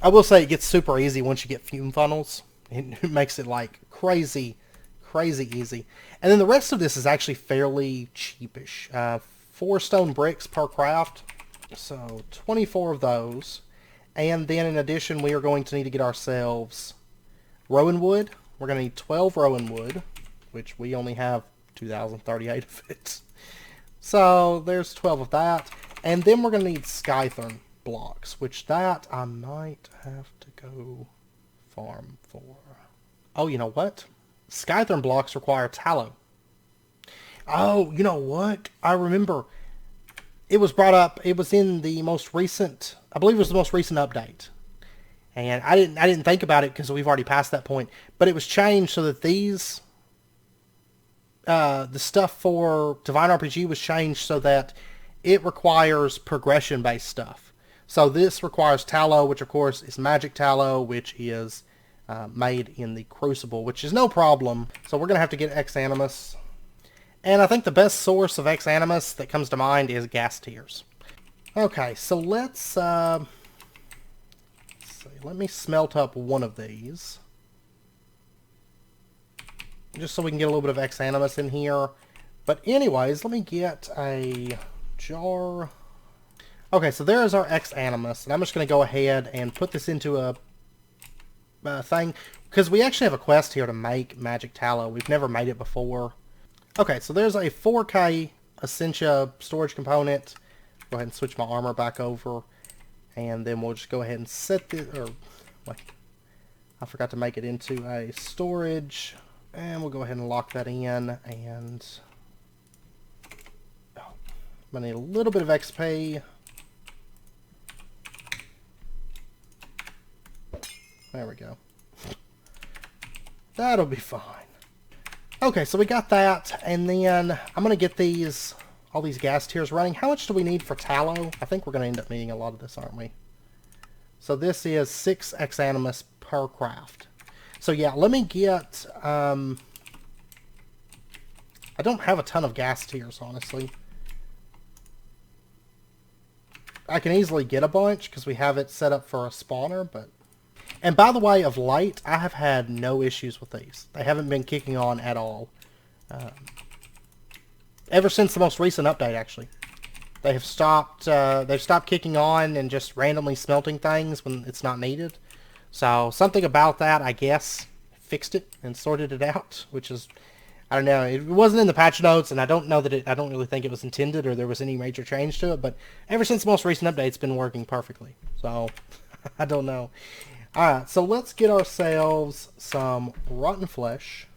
I will say it gets super easy once you get fume funnels. It makes it like crazy easy. And then the rest of this is actually fairly cheapish. 4 stone bricks per craft. So 24 of those. And then in addition, we are going to need to get ourselves rowan wood. We're going to need 12 rowan wood, which we only have 2,038 of it. So there's 12 of that. And then we're going to need skythorn blocks, which that I might have to go farm for. Oh, you know what? Skythorn blocks require tallow. Oh, you know what? I remember. It was brought up. It was in the most recent, I believe it was the most recent update. And I didn't think about it because we've already passed that point. But it was changed so that these, the stuff for Divine RPG was changed so that it requires progression-based stuff. So this requires tallow, which of course is magic tallow, which is made in the Crucible, which is no problem. So we're going to have to get Ex Animus. And I think the best source of Ex Animus that comes to mind is gas tears. Okay, so let's see. Let me smelt up one of these. Just so we can get a little bit of Ex Animus in here. But anyways, let me get a jar. Okay, so there is our Ex Animus. And I'm just going to go ahead and put this into a thing. Because we actually have a quest here to make magic tallow. We've never made it before. Okay, so there's a 4K Essentia storage component. Go ahead and switch my armor back over. And then we'll just go ahead and set this, or, like, I forgot to make it into a storage And we'll go ahead and lock that in, and I'm gonna need a little bit of XP. There we go. That'll be fine. Okay, so we got that, and then I'm gonna get all these gas tiers running. How much do we need for tallow? I think we're gonna end up needing a lot of this, aren't we? So this is 6 exanimus per craft. So yeah, let me get, I don't have a ton of gas tiers, honestly. I can easily get a bunch because we have it set up for a spawner, but... And by the way, of late, I have had no issues with these. They haven't been kicking on at all. Ever since the most recent update, actually. They've stopped kicking on and just randomly smelting things when it's not needed. So something about that, I guess, fixed it and sorted it out, which is, I don't know, it wasn't in the patch notes, and I don't know that I don't really think it was intended or there was any major change to it, but ever since the most recent update, it's been working perfectly. So, I don't know. Alright, so let's get ourselves some rotten flesh,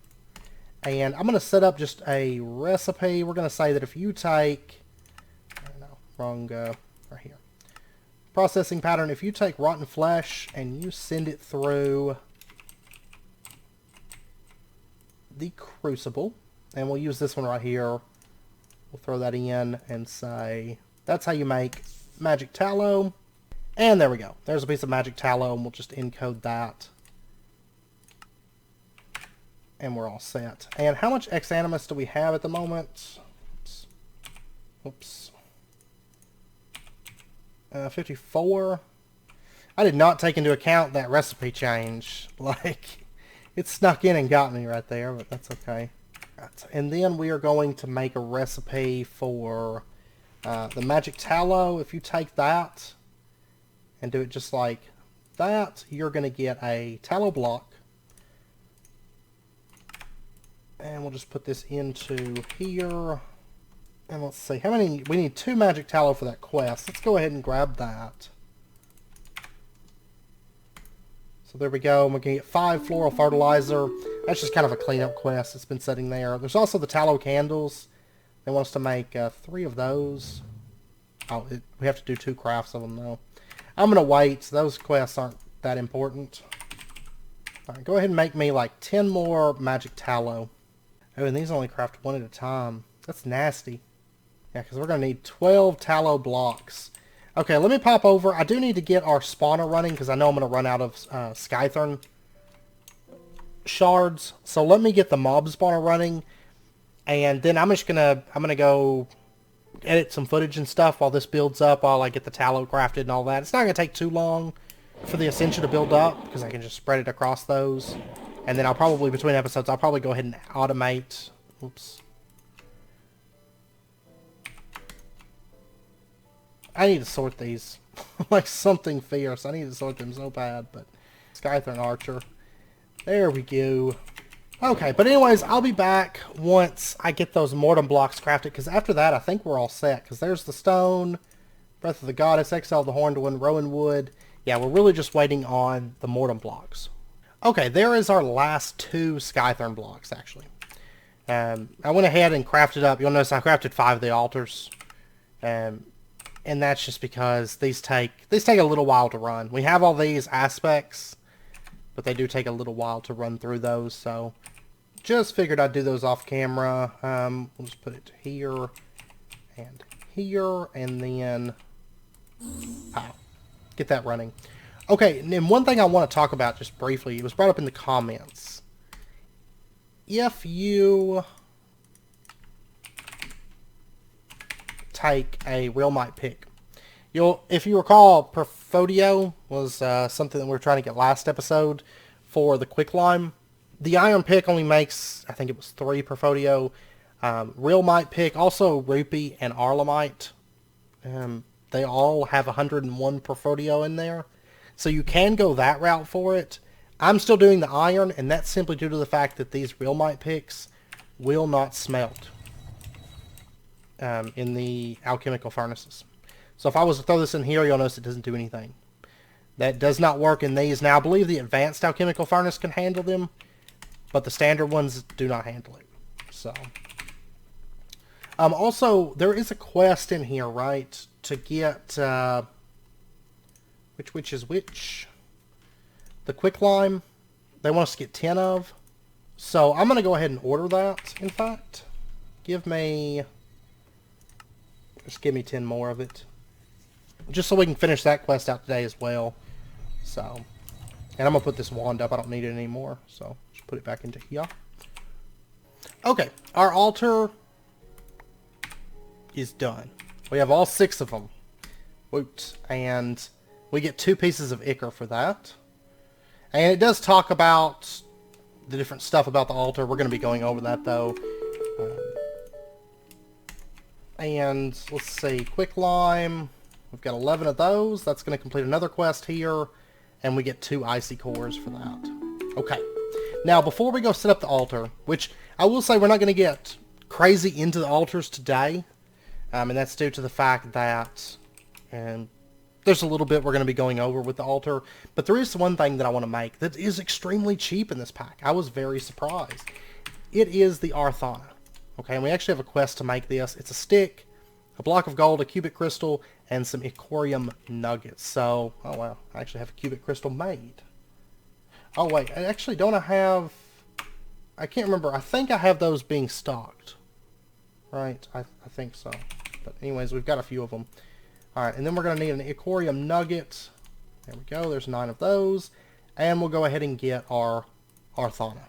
and I'm going to set up just a recipe. We're going to say that if you take, right here. Processing pattern, if you take rotten flesh and you send it through the crucible, and we'll use this one right here. We'll throw that in and say, that's how you make magic tallow. And there we go. There's a piece of magic tallow, and we'll just encode that. And we're all set. And how much exanimus do we have at the moment? Oops. 54. I did not take into account that recipe change. Like, it snuck in and got me right there, but that's okay. Right. And then we are going to make a recipe for the magic tallow. If you take that and do it just like that, you're going to get a tallow block. And we'll just put this into here. And let's see, how many, we need 2 magic tallow for that quest. Let's go ahead and grab that. So there we go, and we're going to get 5 floral fertilizer. That's just kind of a cleanup quest. It's been sitting there. There's also the tallow candles. They want us to make 3 of those. Oh, we have to do 2 crafts of them though. I'm going to wait. Those quests aren't that important. Alright, go ahead and make me like 10 more magic tallow. Oh, and these only craft 1 at a time. That's nasty. Yeah, because we're going to need 12 tallow blocks. Okay, let me pop over. I do need to get our spawner running because I know I'm going to run out of Skythorn shards. So let me get the mob spawner running, and then I'm gonna go edit some footage and stuff while this builds up, while I get the tallow crafted and all that. It's not going to take too long for the Ascension to build up because I can just spread it across those. And then I'll probably, between episodes, I'll probably go ahead and automate. Oops. I need to sort these like something fierce. I need to sort them so bad, but Skythorn Archer. There we go. Okay, but anyways, I'll be back once I get those mortem blocks crafted, because after that, I think we're all set, because there's the stone, Breath of the Goddess, Exile of the Horned One, Rowan Wood. Yeah, we're really just waiting on the mortem blocks. Okay, there is our last 2 Skythorn blocks, actually. I went ahead and crafted up. You'll notice I crafted 5 of the altars. And that's just because these take a little while to run. We have all these aspects, but they do take a little while to run through those, so just figured I'd do those off camera. We'll just put it here, and then get that running. Okay, and one thing I want to talk about just briefly, it was brought up in the comments. If you take a realmite pick, if you recall, Perfodio was something that we were trying to get last episode for the quicklime. The iron pick only makes, I think it was 3 Perfodio. Realmite pick, also Rupee and Arlemite, they all have 101 Perfodio in there. So you can go that route for it. I'm still doing the iron, and that's simply due to the fact that these realmite picks will not smelt in the alchemical furnaces. So if I was to throw this in here, you'll notice it doesn't do anything. That does not work in these. Now, I believe the advanced alchemical furnace can handle them. but the standard ones do not handle it. So, also, there is a quest in here, right, to get, which is which? The quicklime, they want us to get 10 of. So I'm going to go ahead and order that, in fact. Just give me 10 more of it. Just so we can finish that quest out today as well. So, and I'm going to put this wand up. I don't need it anymore. So, just put it back into here. Okay, our altar is done. We have all 6 of them. Woot. And we get 2 pieces of ichor for that. And it does talk about the different stuff about the altar. We're going to be going over that, though. And let's see, quicklime. We've got 11 of those. That's going to complete another quest here. And we get 2 icy cores for that. Okay. Now, before we go set up the altar, which I will say we're not going to get crazy into the altars today. And that's due to the fact that there's a little bit we're going to be going over with the altar. But there is one thing that I want to make that is extremely cheap in this pack. I was very surprised. It is the Arthana. Okay, and we actually have a quest to make this. It's a stick, a block of gold, a cubic crystal, and some Icorium nuggets. So, oh wow, I actually have a cubic crystal made. Oh wait, I can't remember. I think I have those being stocked. Right, I think so. But anyways, we've got a few of them. Alright, and then we're going to need an Icorium nugget. There we go, there's 9 of those. And we'll go ahead and get our Arthana.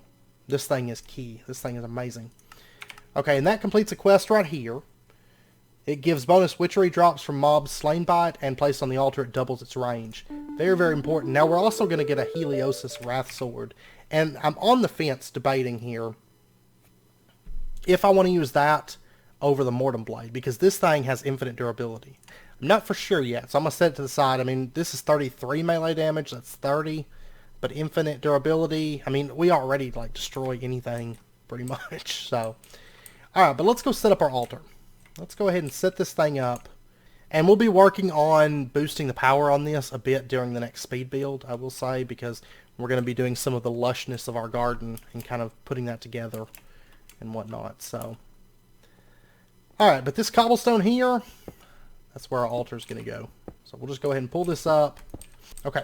This thing is key. This thing is amazing. Okay, and that completes a quest right here. It gives bonus witchery drops from mobs slain by it, and placed on the altar it doubles its range. Very, very important. Now we're also going to get a Heliosis Wrath Sword. And I'm on the fence debating here if I want to use that over the Mortem Blade, because this thing has infinite durability. I'm not for sure yet, so I'm going to set it to the side. I mean, this is 33 melee damage, that's 30, but infinite durability, I mean, we already, like, destroy anything, pretty much, so. Alright, but let's go set up our altar. Let's go ahead and set this thing up, and we'll be working on boosting the power on this a bit during the next speed build, I will say, because we're going to be doing some of the lushness of our garden and kind of putting that together and whatnot, so. Alright, but this cobblestone here, that's where our altar is going to go. So we'll just go ahead and pull this up. Okay,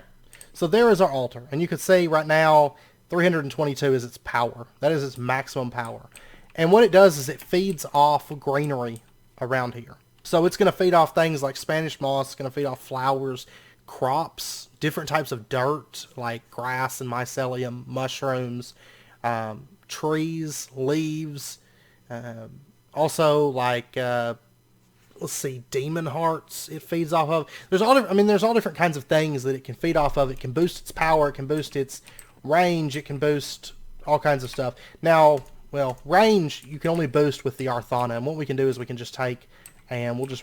so there is our altar. And you can see right now, 322 is its power. That is its maximum power. And what it does is it feeds off greenery around here. So it's going to feed off things like Spanish moss. It's going to feed off flowers, crops, different types of dirt, like grass and mycelium, mushrooms, trees, leaves, also like... let's see, demon hearts it feeds off of. There's all different kinds of things that it can feed off of. It can boost its power, it can boost its range, it can boost all kinds of stuff. Now, well, range you can only boost with the Arthana, and what we can do is we can just take and we'll just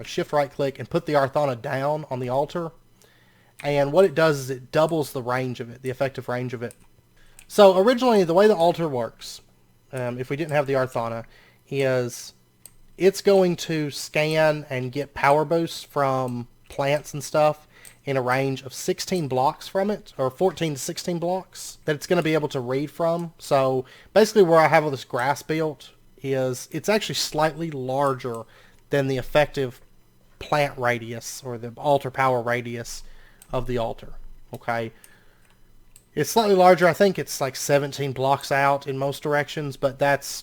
shift right click and put the Arthana down on the altar. And what it does is it doubles the range of it, the effective range of it. So originally the way the altar works, if we didn't have the Arthana, is it's going to scan and get power boosts from plants and stuff in a range of 16 blocks from it, or 14 to 16 blocks that it's going to be able to read from. So basically where I have all this grass built is it's actually slightly larger than the effective plant radius or the altar power radius of the altar. Okay, it's slightly larger. I think it's like 17 blocks out in most directions, but that's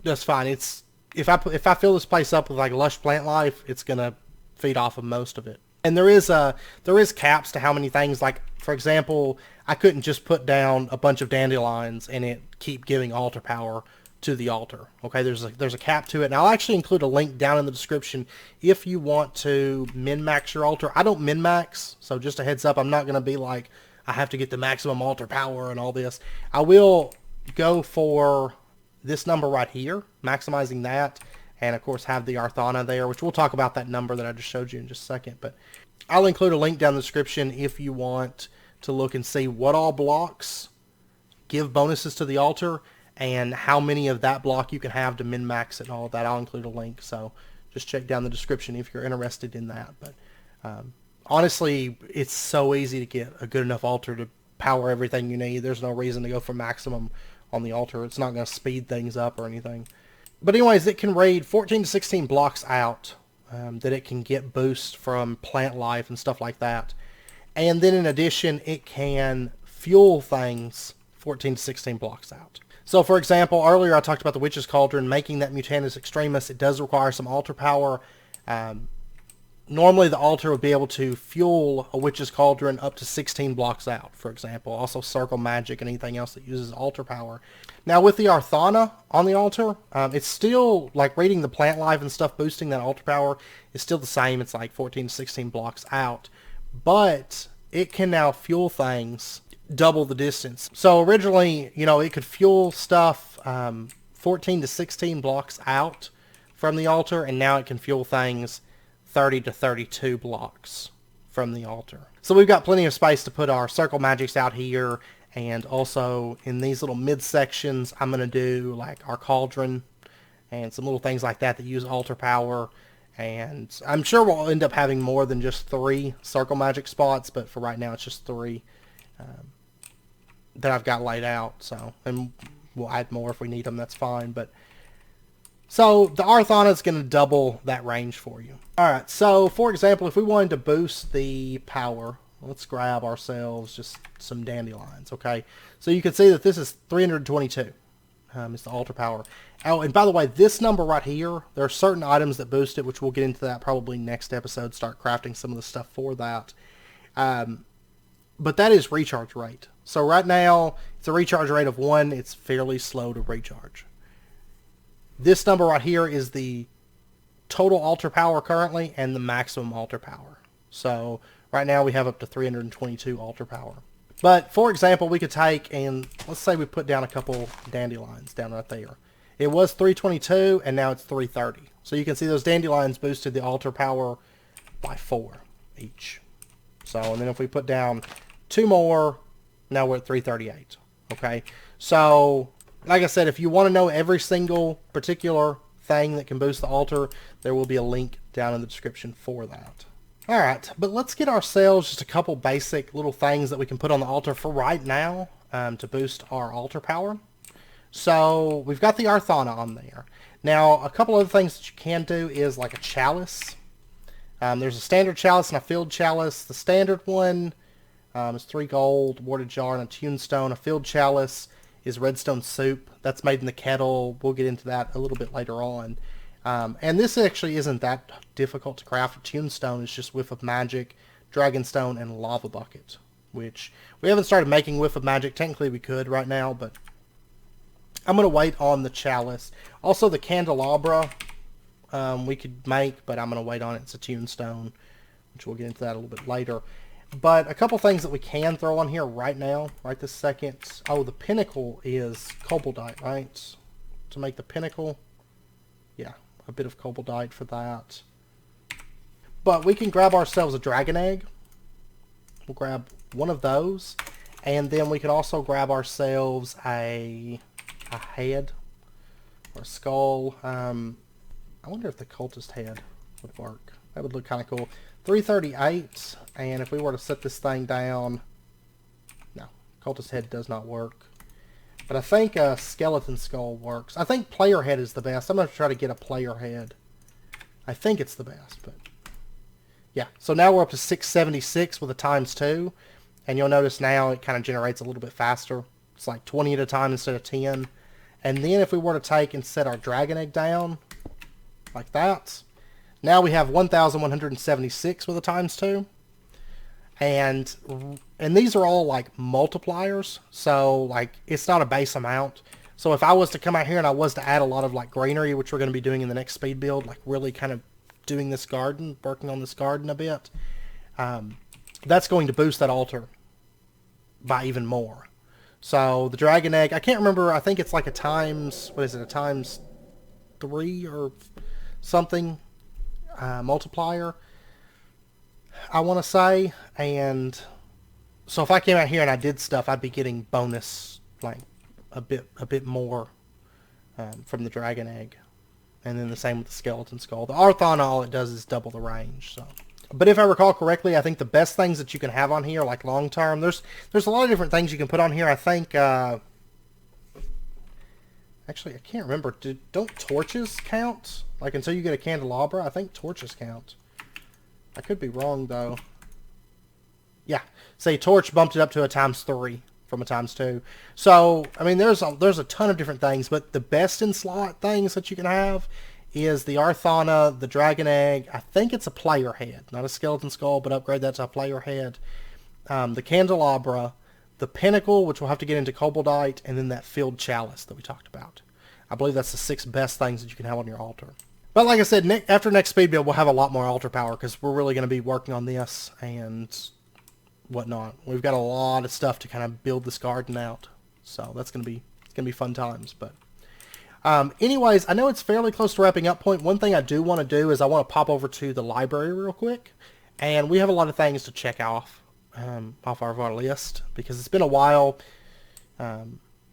fine. It's if I fill this place up with like lush plant life, it's gonna feed off of most of it. And there is caps to how many things. Like for example, I couldn't just put down a bunch of dandelions and it keep giving altar power to the altar. Okay, there's a cap to it, and I'll actually include a link down in the description if you want to min-max your altar. I don't min-max, so just a heads up, I'm not gonna be like I have to get the maximum altar power and all this. I will go for this number right here, maximizing that, and of course have the Arthana there, which we'll talk about that number that I just showed you in just a second. But I'll include a link down in the description if you want to look and see what all blocks give bonuses to the altar and how many of that block you can have to min-max it and all of that. I'll include a link, so just check down the description if you're interested in that. But honestly, it's so easy to get a good enough altar to power everything you need. There's no reason to go for maximum on the altar. It's not going to speed things up or anything. But anyways, it can read 14 to 16 blocks out that it can get boost from plant life and stuff like that. And then in addition, it can fuel things 14 to 16 blocks out. So for example, earlier I talked about the Witch's Cauldron, making that Mutanus Extremis. It does require some altar power. Normally the altar would be able to fuel a Witch's Cauldron up to 16 blocks out, for example. Also circle magic and anything else that uses altar power. Now with the Arthana on the altar, it's still like reading the plant life and stuff, boosting that altar power is still the same. It's like 14 to 16 blocks out. But it can now fuel things double the distance. So originally, you know, it could fuel stuff 14 to 16 blocks out from the altar, and now it can fuel things 30 to 32 blocks from the altar. So we've got plenty of space to put our circle magics out here, and also in these little midsections I'm going to do like our cauldron and some little things like that that use altar power. And I'm sure we'll end up having more than just 3 circle magic spots, but for right now it's just 3 that I've got laid out. So, and we'll add more if we need them, that's fine. But so the Arthana is going to double that range for you. Alright, so for example, if we wanted to boost the power, let's grab ourselves just some dandelions, okay? So you can see that this is 322. It's the altar power. Oh, and by the way, this number right here, there are certain items that boost it, which we'll get into that probably next episode, start crafting some of the stuff for that. But that is recharge rate. So right now, it's a recharge rate of 1. It's fairly slow to recharge. This number right here is the total altar power currently and the maximum altar power. So right now we have up to 322 altar power. But for example, we could take and let's say we put down a couple dandelions down right there. It was 322 and now it's 330. So you can see those dandelions boosted the altar power by 4 each. So, and then if we put down 2 more, now we're at 338. Okay. So, like I said, if you want to know every single particular thing that can boost the altar, there will be a link down in the description for that. Alright, but let's get ourselves just a couple basic little things that we can put on the altar for right now to boost our altar power. So, we've got the Arthana on there. Now, a couple other things that you can do is like a chalice. There's a standard chalice and a filled chalice. The standard one is 3 gold, water jar, and a tunestone. A filled chalice is redstone soup. That's made in the kettle. We'll get into that a little bit later on. And this actually isn't that difficult to craft. A tunestone is just whiff of magic, dragonstone, and lava bucket, which we haven't started making whiff of magic. Technically we could right now, but I'm going to wait on the chalice. Also the candelabra we could make, but I'm going to wait on it. It's a tunestone, which we'll get into that a little bit later. But a couple things that we can throw on here right now, right this second. Oh, the pinnacle is cobaldite, right? To make the pinnacle. Yeah, a bit of cobaldite for that. But we can grab ourselves a dragon egg. We'll grab one of those. And then we can also grab ourselves a head or a skull. I wonder if the cultist head would work. That would look kind of cool. 338, and if we were to set this thing down, no, cultist head does not work. But I think a skeleton skull works. I think player head is the best. I'm going to try to get a player head. I think it's the best, but yeah. So now we're up to 676 with a ×2, and you'll notice now it kind of generates a little bit faster. It's like 20 at a time instead of 10. And then if we were to take and set our dragon egg down, like that, now we have 1,176 with a ×2. And these are all like multipliers. So like it's not a base amount. So if I was to come out here and I was to add a lot of like greenery, which we're going to be doing in the next speed build, like really kind of doing this garden, working on this garden a bit, that's going to boost that altar by even more. So the dragon egg, I can't remember, I think it's like a times, what is it, a ×3 or something multiplier, I want to say. And so if I came out here and I did stuff, I'd be getting bonus like a bit more from the dragon egg. And then the same with the skeleton skull. The Arthana, all it does is double the range. So But if I recall correctly, I think the best things that you can have on here, like long term, there's a lot of different things you can put on here. I think, actually, I can't remember. Don't torches count? Like until you get a candelabra? I think torches count. I could be wrong though. Yeah, say torch bumped it up to a ×3 from a ×2. So I mean, there's a ton of different things, but the best in slot things that you can have is the Arthana, the Dragon Egg. I think it's a player head, not a skeleton skull, but upgrade that to a player head. The Candelabra, the Pinnacle, which we'll have to get into Koboldite, and then that Filled Chalice that we talked about. I believe that's the 6 best things that you can have on your altar. But like I said, after next speed build, we'll have a lot more altar power because we're really going to be working on this and whatnot. We've got a lot of stuff to kind of build this garden out, so it's going to be fun times. But anyways, I know it's fairly close to wrapping up point. One thing I do want to do is I want to pop over to the library real quick, and we have a lot of things to check off our list because it's been a while. I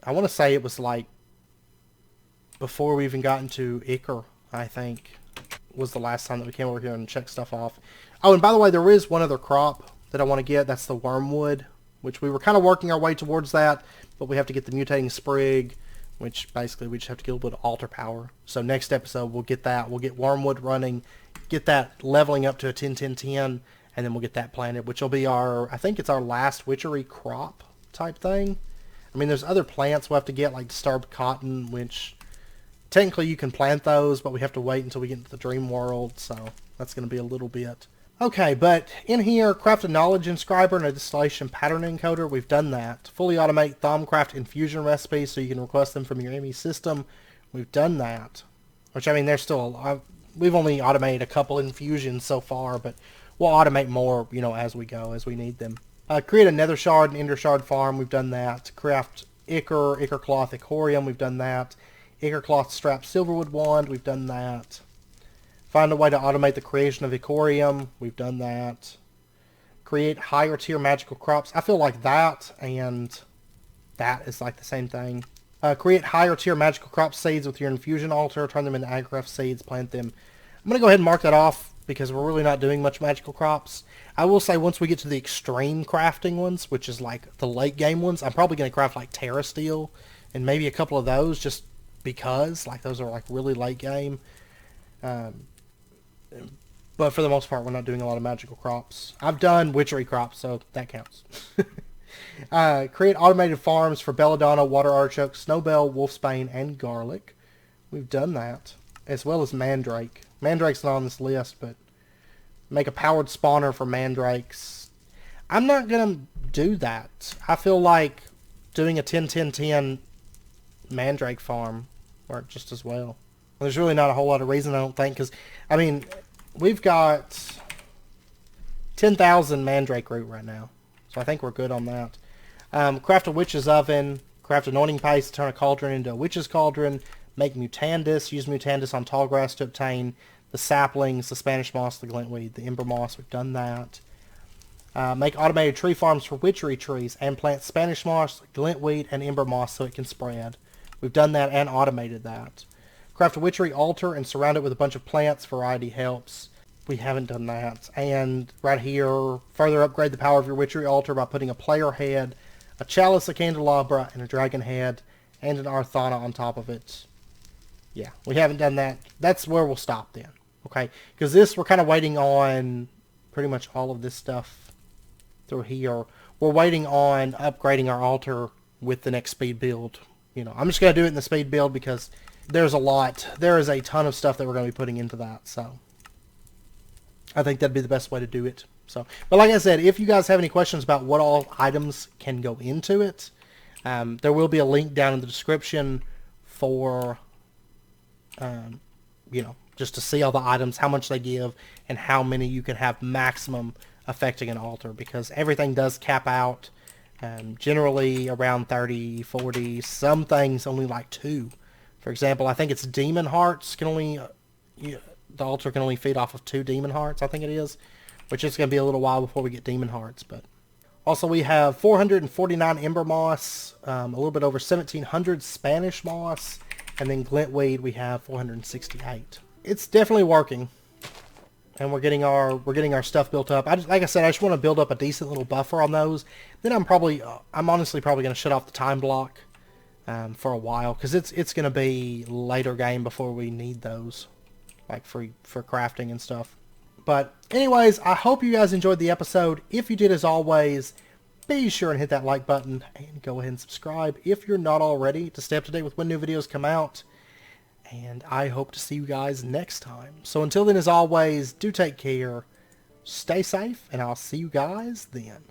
want to say it was like before we even got into Iker, I think, was the last time that we came over here and checked stuff off. Oh, and by the way, there is one other crop that I want to get. That's the wormwood, which we were kind of working our way towards that, but we have to get the mutating sprig, which basically we just have to get a little bit of altar power. So next episode we'll get that. We'll get wormwood running, get that leveling up to a 10-10-10, and then we'll get that planted, which will be I think it's our last witchery crop type thing. I mean, there's other plants we'll have to get, like disturbed cotton, which technically you can plant those, but we have to wait until we get into the dream world, so that's going to be a little bit. Okay, but in here, craft a knowledge inscriber and a distillation pattern encoder. We've done that. Fully automate Thaumcraft infusion recipes so you can request them from your enemy system. We've done that. Which, I mean, there's still we've only automated a couple infusions so far, but we'll automate more, as we go, as we need them. Create a nether shard and ender shard farm. We've done that. Craft Ichor cloth Icorium. We've done that. Ichor cloth strap silverwood wand. We've done that. Find a way to automate the creation of Icorium. We've done that. Create higher tier magical crops. I feel like that and that is like the same thing. Create higher tier magical crop seeds with your infusion altar. Turn them into Agraf seeds. Plant them. I'm going to go ahead and mark that off because we're really not doing much magical crops. I will say once we get to the extreme crafting ones, which is like the late game ones, I'm probably going to craft like Terra Steel and maybe a couple of those just because like those are like really late game. But for the most part, we're not doing a lot of magical crops. I've done witchery crops, so that counts. Create automated farms for belladonna, water artichoke, snowbell, wolfsbane, and garlic. We've done that, as well as mandrake. Mandrake's not on this list, but make a powered spawner for mandrakes. I'm not going to do that. I feel like doing a 10-10-10 mandrake farm worked just as well. There's really not a whole lot of reason, I don't think, because, I mean, we've got 10,000 mandrake root right now, so I think we're good on that. Craft a witch's oven, craft anointing paste, turn a cauldron into a witch's cauldron, make mutandis, use mutandis on tall grass to obtain the saplings, the Spanish moss, the glintweed, the ember moss. We've done that. Make automated tree farms for witchery trees and plant Spanish moss, glintweed, and ember moss so it can spread. We've done that and automated that. Craft a witchery altar and surround it with a bunch of plants. Variety helps. We haven't done that. And right here, further upgrade the power of your witchery altar by putting a player head, a chalice, a candelabra, and a dragon head, and an Arthana on top of it. Yeah, we haven't done that. That's where we'll stop then. Okay? Because this, we're kind of waiting on pretty much all of this stuff through here. We're waiting on upgrading our altar with the next speed build. I'm just going to do it in the speed build because there's a lot. There is a ton of stuff that we're going to be putting into that. So I think that'd be the best way to do it. So, but like I said, if you guys have any questions about what all items can go into it, there will be a link down in the description for, just to see all the items, how much they give, and how many you can have maximum affecting an altar, because everything does cap out. Generally around 30, 40, some things only like 2. For example, I think it's demon hearts can only, the altar can only feed off of 2 demon hearts, I think it is, which is going to be a little while before we get demon hearts. But also we have 449 ember moss, a little bit over 1,700 Spanish moss, and then glintweed we have 468. It's definitely working. and we're getting our stuff built up. Like I said, I just want to build up a decent little buffer on those. Then I'm honestly probably going to shut off the time block for a while, because it's going to be later game before we need those, like for crafting and stuff. But anyways, I hope you guys enjoyed the episode. If you did, as always, be sure and hit that like button and go ahead and subscribe if you're not already, to stay up to date with when new videos come out. And I hope to see you guys next time. So until then, as always, do take care, stay safe, and I'll see you guys then.